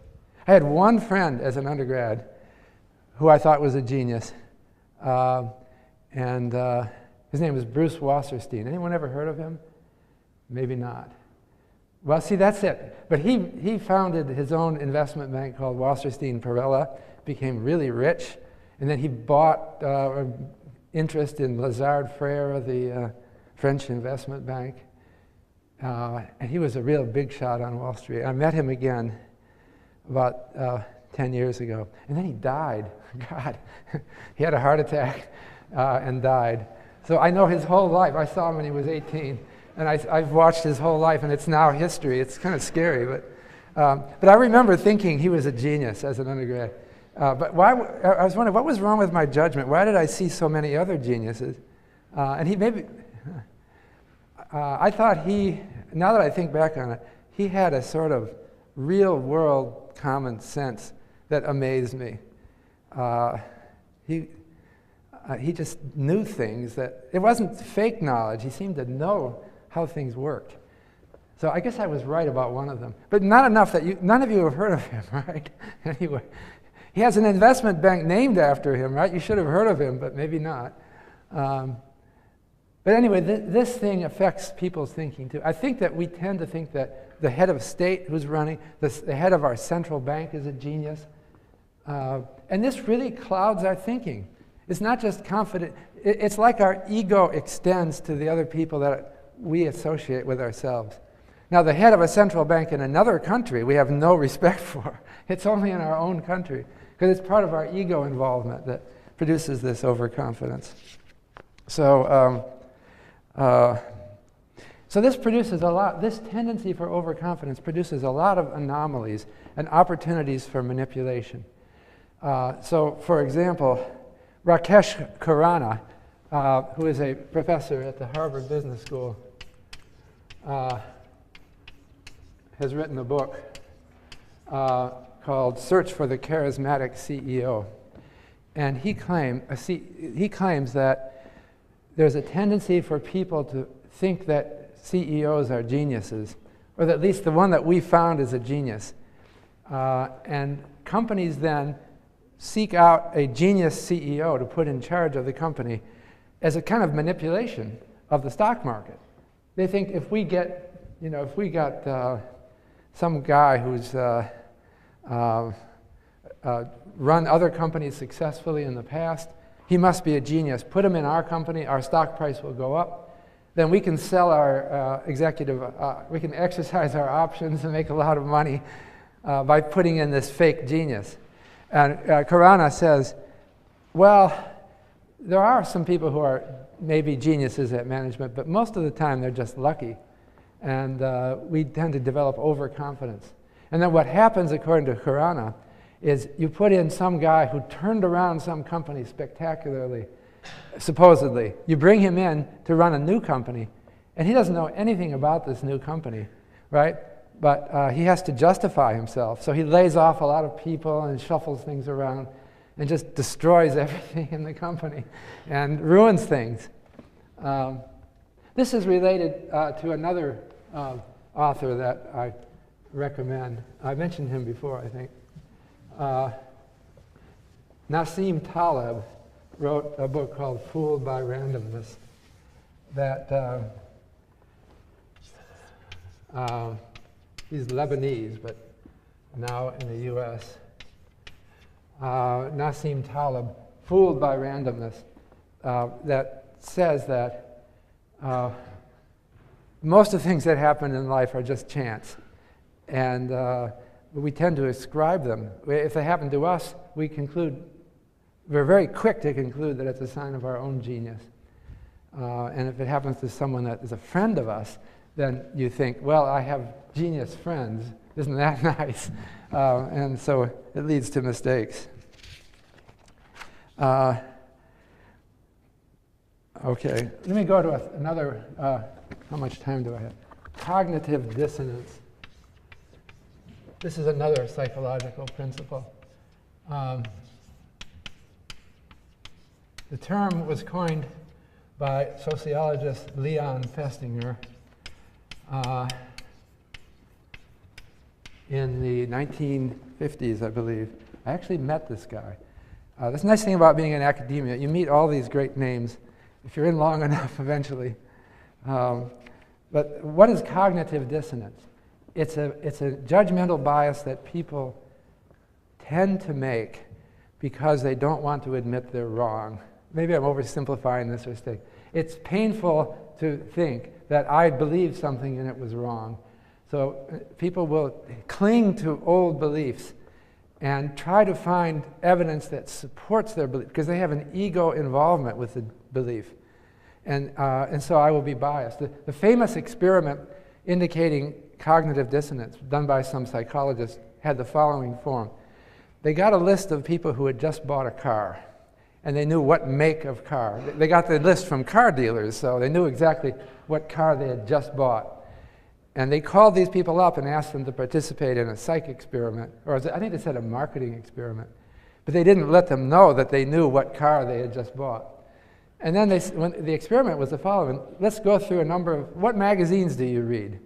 [SPEAKER 1] I had one friend as an undergrad who I thought was a genius, and his name was Bruce Wasserstein. Anyone ever heard of him? Maybe not. Well, see, that's it. But he founded his own investment bank called Wasserstein Perella, became really rich, and then he bought interest in Lazard Frères, the French investment bank. And he was a real big shot on Wall Street. I met him again about 10 years ago. And then he died. God, he had a heart attack and died. So I know his whole life. I saw him when he was 18. And I've watched his whole life, and it's now history. It's kind of scary. But I remember thinking he was a genius as an undergrad. But I was wondering, what was wrong with my judgment? Why did I see so many other geniuses? And I thought now that I think back on it, he had a sort of real-world common sense that amazed me. He just knew things that, it wasn't fake knowledge. He seemed to know how things worked. So I guess I was right about one of them. But not enough that none of you have heard of him, right? Anyway, he has an investment bank named after him, right? You should have heard of him, but maybe not. But anyway, this thing affects people's thinking too. I think that we tend to think that the head of state who's running, the head of our central bank is a genius. And this really clouds our thinking. It's not just confident. It's like our ego extends to the other people that we associate with ourselves. Now, the head of a central bank in another country we have no respect for. It's only in our own country, because it's part of our ego involvement that produces this overconfidence. So this produces a lot, this tendency for overconfidence produces a lot of anomalies and opportunities for manipulation. So, for example, Rakesh Khurana who is a professor at the Harvard Business School, has written a book called Search for the Charismatic CEO. And he claims that there's a tendency for people to think that CEOs are geniuses, or that at least the one that we found is a genius. And companies then seek out a genius CEO to put in charge of the company as a kind of manipulation of the stock market. They think if we got some guy who's run other companies successfully in the past, he must be a genius. Put him in our company, our stock price will go up. Then we can sell our we can exercise our options and make a lot of money by putting in this fake genius. And Karana says, well, there are some people who are maybe geniuses at management, but most of the time they're just lucky. And we tend to develop overconfidence. And then what happens, according to Karana, is you put in some guy who turned around some company spectacularly, supposedly. You bring him in to run a new company, and he doesn't know anything about this new company, right? But he has to justify himself. So he lays off a lot of people and shuffles things around and just destroys everything in the company and ruins things. This is related to another author that I recommend. I mentioned him before, I think. Nassim Taleb wrote a book called Fooled by Randomness that he's Lebanese, but now in the US. Nassim Taleb, Fooled by Randomness, that says that most of the things that happen in life are just chance. And we tend to ascribe them. If they happen to us, we're very quick to conclude that it's a sign of our own genius. And if it happens to someone that is a friend of us, then you think, well, I have genius friends. Isn't that nice? And so it leads to mistakes. Okay, let me go to another, how much time do I have? Cognitive dissonance. This is another psychological principle. The term was coined by sociologist Leon Festinger in the 1950s, I believe. I actually met this guy. That's the nice thing about being in academia. You meet all these great names if you're in long enough eventually. But what is cognitive dissonance? It's a judgmental bias that people tend to make because they don't want to admit they're wrong. Maybe I'm oversimplifying this mistake. It's painful to think that I believed something and it was wrong. So people will cling to old beliefs and try to find evidence that supports their belief because they have an ego involvement with the belief. And so I will be biased. The famous experiment indicating cognitive dissonance done by some psychologists had the following form. They got a list of people who had just bought a car, and they knew what make of car. They got the list from car dealers, so they knew exactly what car they had just bought. And they called these people up and asked them to participate in a psych experiment, or I think they said a marketing experiment. But they didn't let them know that they knew what car they had just bought. And then the experiment was the following. Let's go through a number of, what magazines do you read?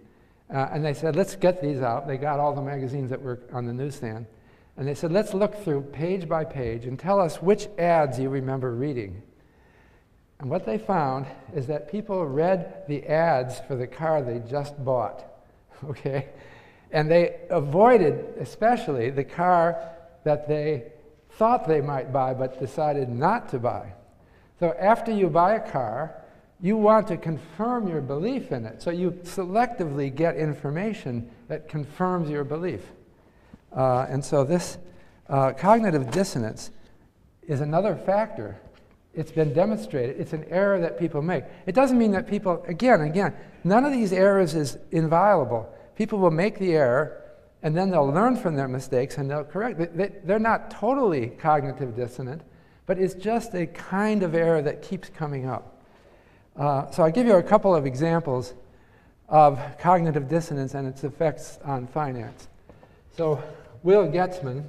[SPEAKER 1] And they said, let's get these out. They got all the magazines that were on the newsstand. And they said, let's look through page by page and tell us which ads you remember reading. And what they found is that people read the ads for the car they just bought, okay? And they avoided, especially, the car that they thought they might buy but decided not to buy. So after you buy a car, you want to confirm your belief in it. So you selectively get information that confirms your belief. And so this cognitive dissonance is another factor. It's been demonstrated. It's an error that people make. It doesn't mean that people, again, none of these errors is inviolable. People will make the error, and then they'll learn from their mistakes, and they'll correct it. They're not totally cognitive dissonant, but it's just a kind of error that keeps coming up. So I'll give you a couple of examples of cognitive dissonance and its effects on finance. So Will Getzman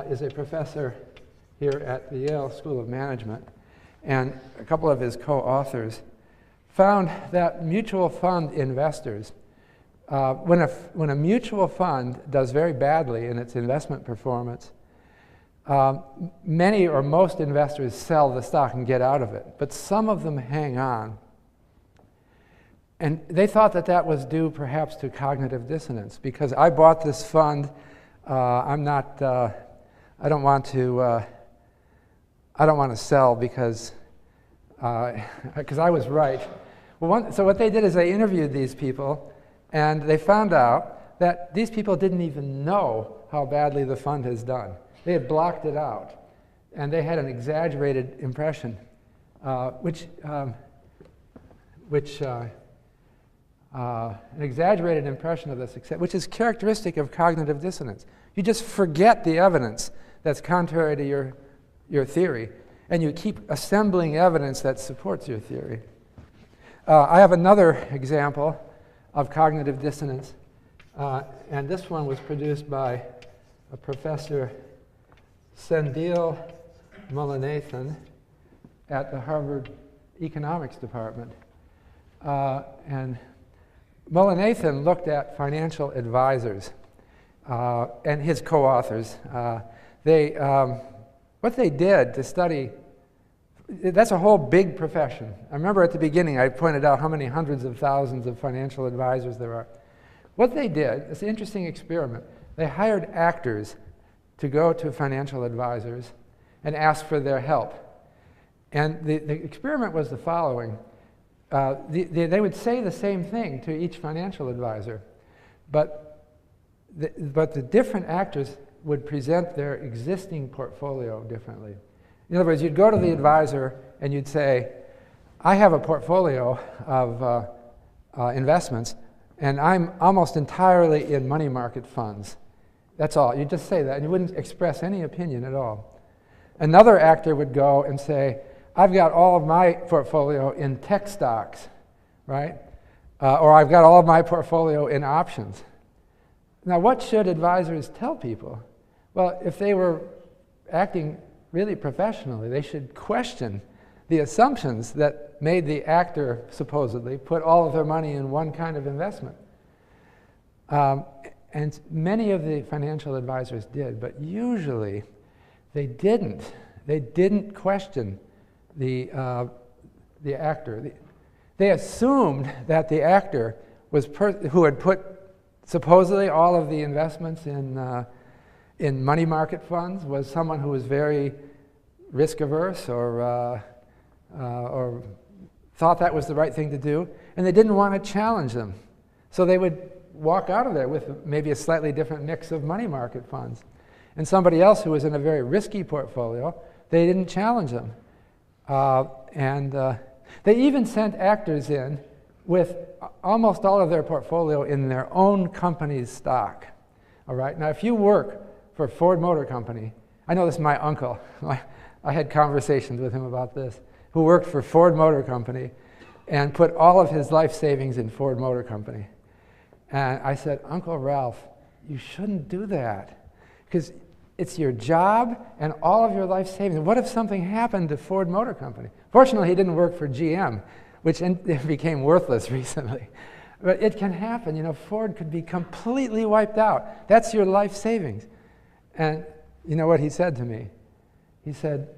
[SPEAKER 1] is a professor here at the Yale School of Management, and a couple of his co-authors found that mutual fund investors, when a mutual fund does very badly in its investment performance, many or most investors sell the stock and get out of it, but some of them hang on. And they thought that that was due perhaps to cognitive dissonance, because I bought this fund, I don't want to sell because I was right. Well, so what they did is they interviewed these people, and they found out that these people didn't even know how badly the fund has done. They had blocked it out, and they had an exaggerated impression, an exaggerated impression of the success, which is characteristic of cognitive dissonance. You just forget the evidence that's contrary to your theory, and you keep assembling evidence that supports your theory. I have another example of cognitive dissonance, and this one was produced by a Professor Sendil Mullainathan at the Harvard Economics Department. And Mullainathan looked at financial advisors and his co-authors. What they did to study, that's a whole big profession. I remember at the beginning I pointed out how many hundreds of thousands of financial advisors there are. What they did, it's an interesting experiment. They hired actors to go to financial advisors and ask for their help. And the experiment was the following. They would say the same thing to each financial advisor, but the different actors would present their existing portfolio differently. In other words, you'd go to the advisor and you'd say, I have a portfolio of investments, and I'm almost entirely in money market funds. That's all. You'd just say that, and you wouldn't express any opinion at all. Another actor would go and say, I've got all of my portfolio in tech stocks, right? Or I've got all of my portfolio in options. Now, what should advisors tell people? Well, if they were acting really professionally, they should question the assumptions that made the actor supposedly put all of their money in one kind of investment. And many of the financial advisors did, but usually they didn't. They didn't question the actor. They assumed that the actor was who had put supposedly all of the investments in money market funds was someone who was very risk averse or thought that was the right thing to do, and they didn't want to challenge them. So they would walk out of there with maybe a slightly different mix of money market funds. And somebody else who was in a very risky portfolio, they didn't challenge them. They even sent actors in with almost all of their portfolio in their own company's stock. All right. Now, if you work for Ford Motor Company, I know this is my uncle. I had conversations with him about this, who worked for Ford Motor Company and put all of his life savings in Ford Motor Company. And I said, Uncle Ralph, you shouldn't do that, because it's your job and all of your life savings. What if something happened to Ford Motor Company? Fortunately, he didn't work for GM, which became worthless recently. But it can happen. You know, Ford could be completely wiped out. That's your life savings. And you know what he said to me? He said,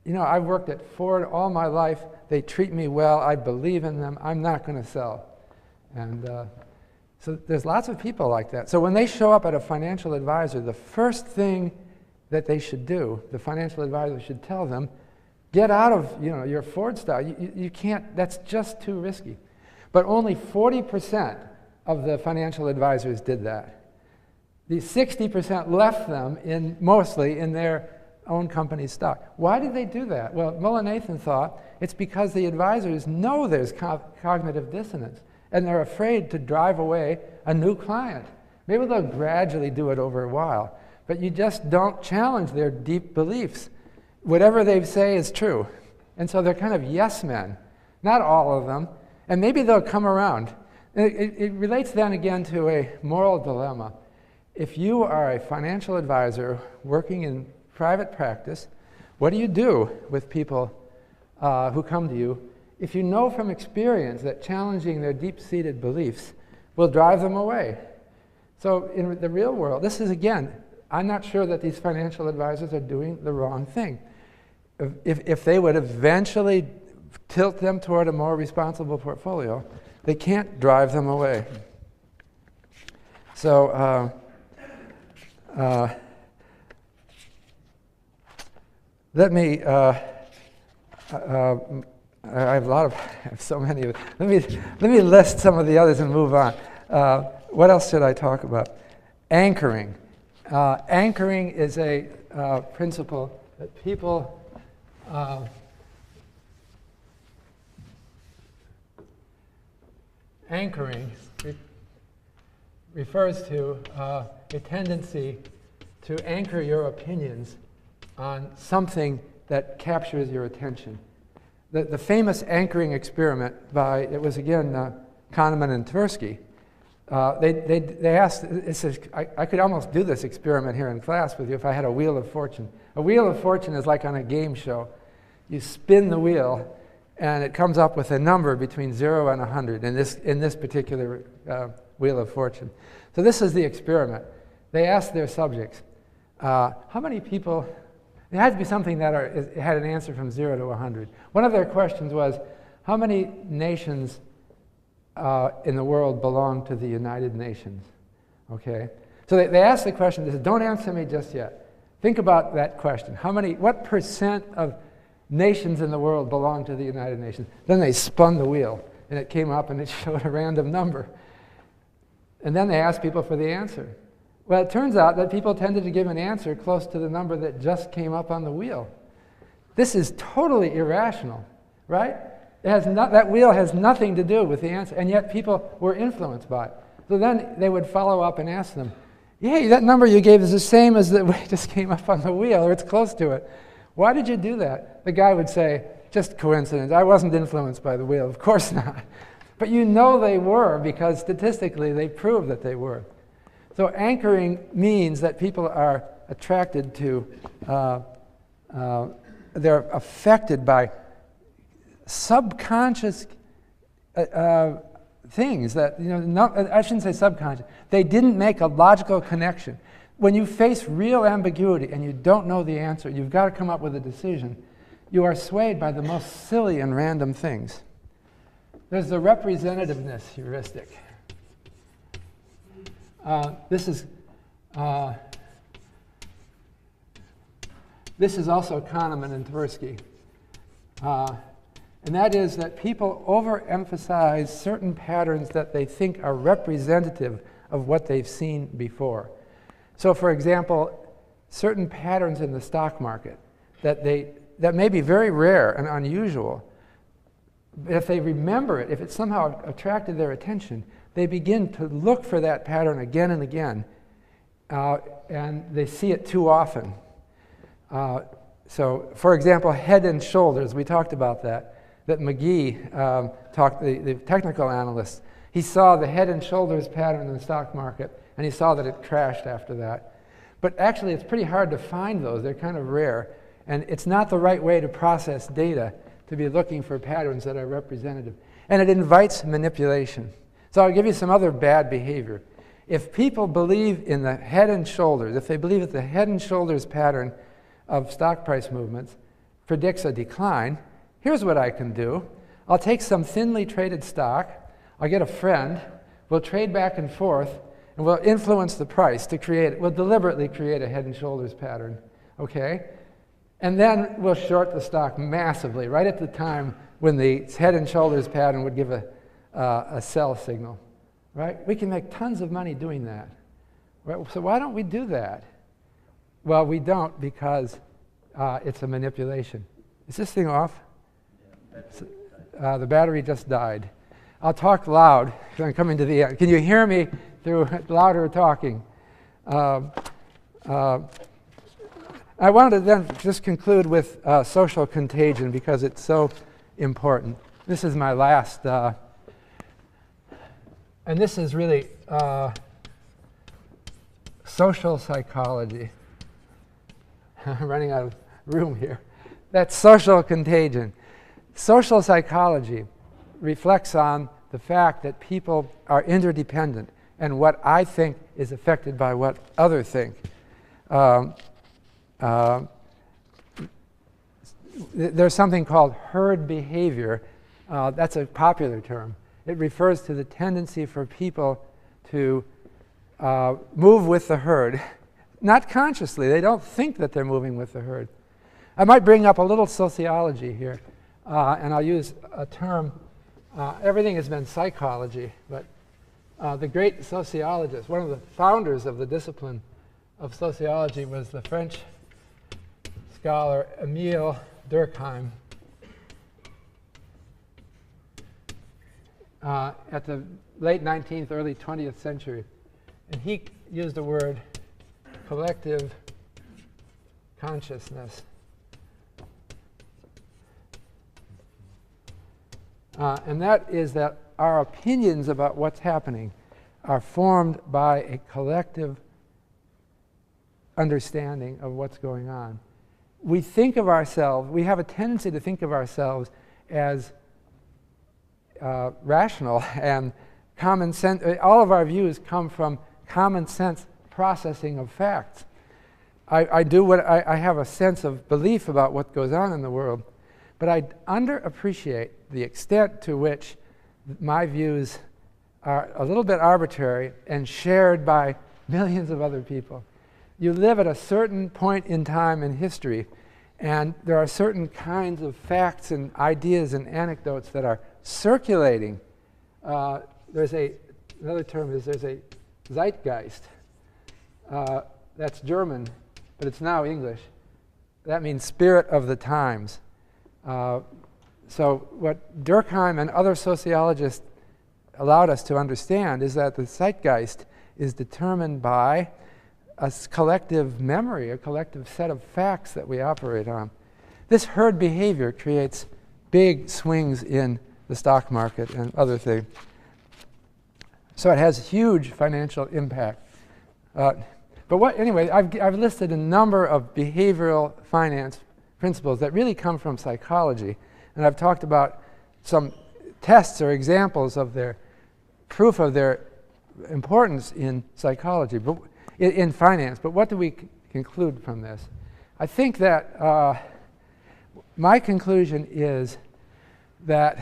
[SPEAKER 1] you know, I've worked at Ford all my life. They treat me well. I believe in them. I'm not going to sell. And so there's lots of people like that. So when they show up at a financial advisor, the first thing that they should do, the financial advisor should tell them, get out of your Ford stock. You can't, that's just too risky. But only 40% of the financial advisors did that. The 60% left them mostly in their own company's stock. Why did they do that? Well, Mullainathan thought it's because the advisors know there's cognitive dissonance, and they're afraid to drive away a new client. Maybe they'll gradually do it over a while, but you just don't challenge their deep beliefs. whatever they say is true. And so they're kind of yes men, not all of them, and maybe they'll come around. It relates then again to a moral dilemma. If you are a financial advisor working in private practice, what do you do with people who come to you if you know from experience that challenging their deep-seated beliefs will drive them away? So in the real world, this is, again, I'm not sure that these financial advisors are doing the wrong thing. If they would eventually tilt them toward a more responsible portfolio, they can't drive them away. So let me, I have so many of it. Let me list some of the others and move on. What else should I talk about? Anchoring. Anchoring is a principle that people anchoring refers to a tendency to anchor your opinions on something that captures your attention. The famous anchoring experiment by, it was again Kahneman and Tversky. They asked, I could almost do this experiment here in class with you if I had a wheel of fortune. A wheel of fortune is like on a game show. You spin the wheel, and it comes up with a number between 0 and 100 in this particular wheel of fortune. So this is the experiment. They asked their subjects, how many people, it had to be something that had an answer from 0 to 100. One of their questions was, how many nations in the world belong to the United Nations? Okay? So they asked the question, they said, don't answer me just yet. Think about that question. What percent of nations in the world belong to the United Nations? Then they spun the wheel, and it came up and it showed a random number. And then they asked people for the answer. Well, it turns out that people tended to give an answer close to the number that just came up on the wheel. This is totally irrational, right? That wheel has nothing to do with the answer, and yet people were influenced by it. So then they would follow up and ask them, hey, that number you gave is the same as the way it just came up on the wheel, or it's close to it. Why did you do that? The guy would say, just coincidence. I wasn't influenced by the wheel. Of course not. But you know they were, because statistically they proved that they were. So anchoring means that people are attracted to, they're affected by subconscious things that, I shouldn't say subconscious. They didn't make a logical connection. When you face real ambiguity and you don't know the answer, you've got to come up with a decision. You are swayed by the most silly and random things. There's the representativeness heuristic. This is also Kahneman and Tversky. And that is that people overemphasize certain patterns that they think are representative of what they've seen before. So, for example, certain patterns in the stock market that may be very rare and unusual, but if they remember it, if it somehow attracted their attention, they begin to look for that pattern again and again, and they see it too often. So, for example, head and shoulders, we talked about that McGee the technical analyst, he saw the head and shoulders pattern in the stock market, and he saw that it crashed after that. But actually, it's pretty hard to find those. They're kind of rare. And it's not the right way to process data to be looking for patterns that are representative. And it invites manipulation. So I'll give you some other bad behavior. If people believe in the head and shoulders, if they believe that the head and shoulders pattern of stock price movements predicts a decline, here's what I can do. I'll take some thinly traded stock, I'll get a friend, we'll trade back and forth, and we'll influence the price to we'll deliberately create a head and shoulders pattern, okay? And then we'll short the stock massively, right at the time when the head and shoulders pattern would give a sell signal, right? We can make tons of money doing that. Right? So why don't we do that? Well, we don't because it's a manipulation. Is this thing off? The battery just died. I'll talk loud because I'm coming to the end. Can you hear me through louder talking? I wanted to then just conclude with social contagion because it's so important. This is my last, and this is really social psychology. I'm running out of room here. That's social contagion. Social psychology reflects on the fact that people are interdependent and what I think is affected by what others think. There's something called herd behavior. That's a popular term. It refers to the tendency for people to move with the herd, not consciously. They don't think that they're moving with the herd. I might bring up a little sociology here, and I'll use a term. Everything has been psychology, but the great sociologist, one of the founders of the discipline of sociology, was the French scholar Émile Durkheim. At the late 19th, early 20th century. And he used the word collective consciousness. And that is that our opinions about what's happening are formed by a collective understanding of what's going on. We think of ourselves, we have a tendency to think of ourselves as rational and common sense. All of our views come from common sense processing of facts. I have a sense of belief about what goes on in the world, but I underappreciate the extent to which my views are a little bit arbitrary and shared by millions of other people. You live at a certain point in time in history, and there are certain kinds of facts and ideas and anecdotes that are circulating. Another term is there's a zeitgeist. That's German, but it's now English. That means spirit of the times. So what Durkheim and other sociologists allowed us to understand is that the zeitgeist is determined by a collective memory, a collective set of facts that we operate on. This herd behavior creates big swings in the stock market and other things. So it has huge financial impact. Anyway, I've listed a number of behavioral finance principles that really come from psychology. And I've talked about some tests or examples of their proof of their importance in psychology, but in finance. But what do we conclude from this? I think that my conclusion is that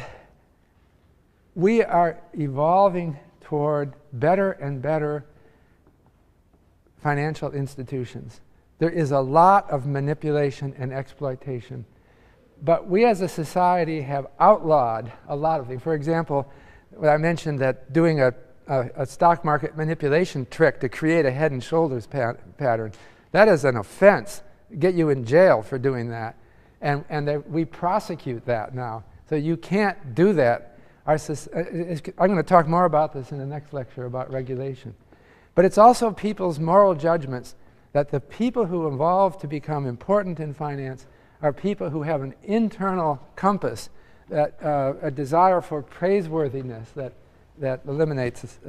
[SPEAKER 1] we are evolving toward better and better financial institutions. There is a lot of manipulation and exploitation, but we as a society have outlawed a lot of things. For example, when I mentioned that doing a stock market manipulation trick to create a head and shoulders pattern, that is an offense. Get you in jail for doing that. And we prosecute that now. So you can't do that. I'm going to talk more about this in the next lecture about regulation. But it's also people's moral judgments that the people who evolve to become important in finance are people who have an internal compass, that a desire for praiseworthiness that eliminates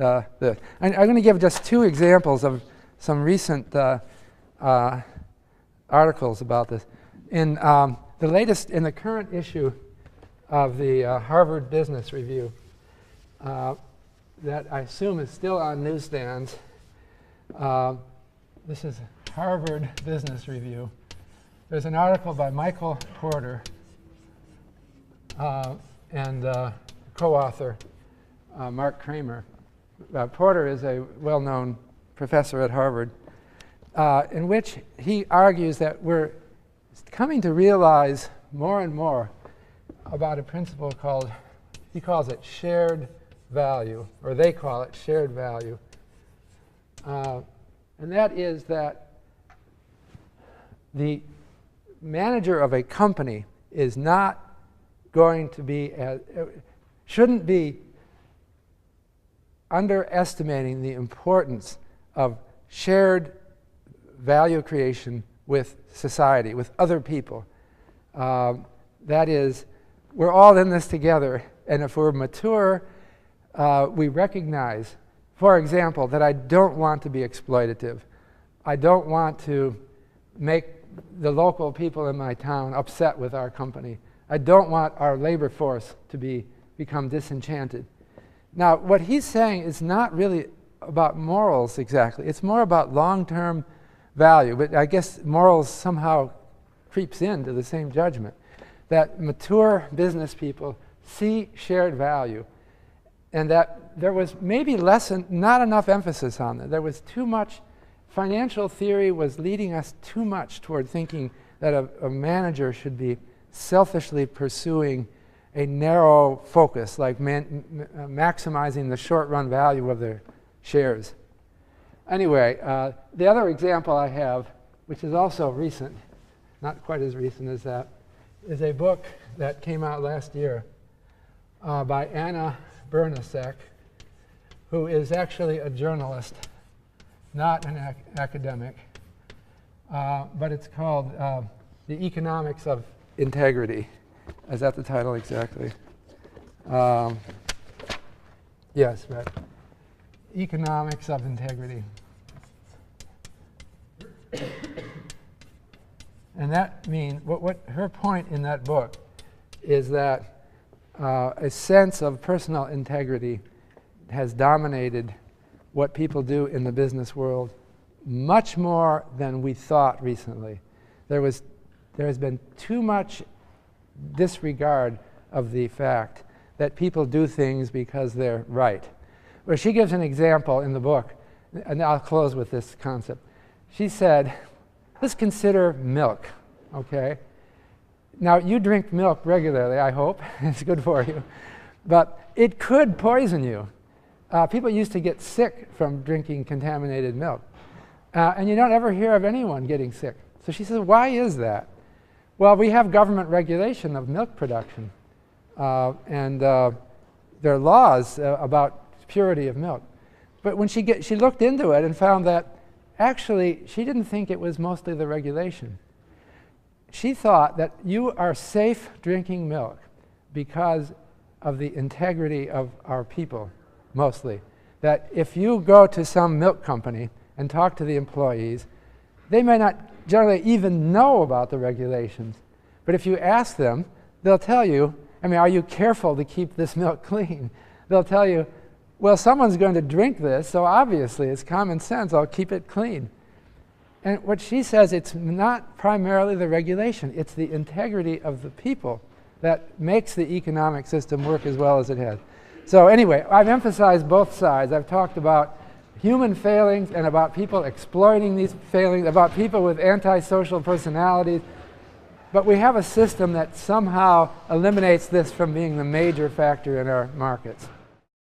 [SPEAKER 1] this. I'm going to give just two examples of some recent articles about this. In the current issue of the Harvard Business Review, that I assume is still on newsstands. This is Harvard Business Review. There's an article by Michael Porter and co-author Mark Kramer. Porter is a well-known professor at Harvard, in which he argues that we're coming to realize more and more about a principle called, he calls it shared value, or they call it shared value. And that is that the manager of a company is not going to be, shouldn't be underestimating the importance of shared value creation with society, with other people. That is, we're all in this together, and if we're mature, we recognize, for example, that I don't want to be exploitative. I don't want to make the local people in my town upset with our company. I don't want our labor force to become disenchanted. Now, what he's saying is not really about morals exactly. It's more about long-term value, but I guess morals somehow creeps into the same judgment, that mature business people see shared value, and that there was maybe not enough emphasis on it. There was too much, financial theory was leading us too much toward thinking that a manager should be selfishly pursuing a narrow focus, like maximizing the short-run value of their shares. Anyway, the other example I have, which is also recent, not quite as recent as that, is a book that came out last year by Anna Bernasek, who is actually a journalist, not an academic, but it's called The Economics of Integrity. Is that the title exactly? Yes, right. Economics of Integrity. And that means, what her point in that book is that a sense of personal integrity has dominated what people do in the business world much more than we thought recently. There has been too much disregard of the fact that people do things because they're right. Well, she gives an example in the book, and I'll close with this concept. She said, let's consider milk, okay? Now, you drink milk regularly, I hope. It's good for you. But it could poison you. People used to get sick from drinking contaminated milk. And you don't ever hear of anyone getting sick. So she says, why is that? Well, we have government regulation of milk production. And there are laws about purity of milk. But when she looked into it and found that actually she didn't think it was mostly the regulation. She thought that you are safe drinking milk because of the integrity of our people, mostly. That if you go to some milk company and talk to the employees, they may not generally even know about the regulations. But if you ask them, they'll tell you, I mean, are you careful to keep this milk clean? They'll tell you, well, someone's going to drink this, so obviously it's common sense, I'll keep it clean. And what she says, it's not primarily the regulation, it's the integrity of the people that makes the economic system work as well as it has. So anyway, I've emphasized both sides. I've talked about human failings and about people exploiting these failings, about people with antisocial personalities. But we have a system that somehow eliminates this from being the major factor in our markets.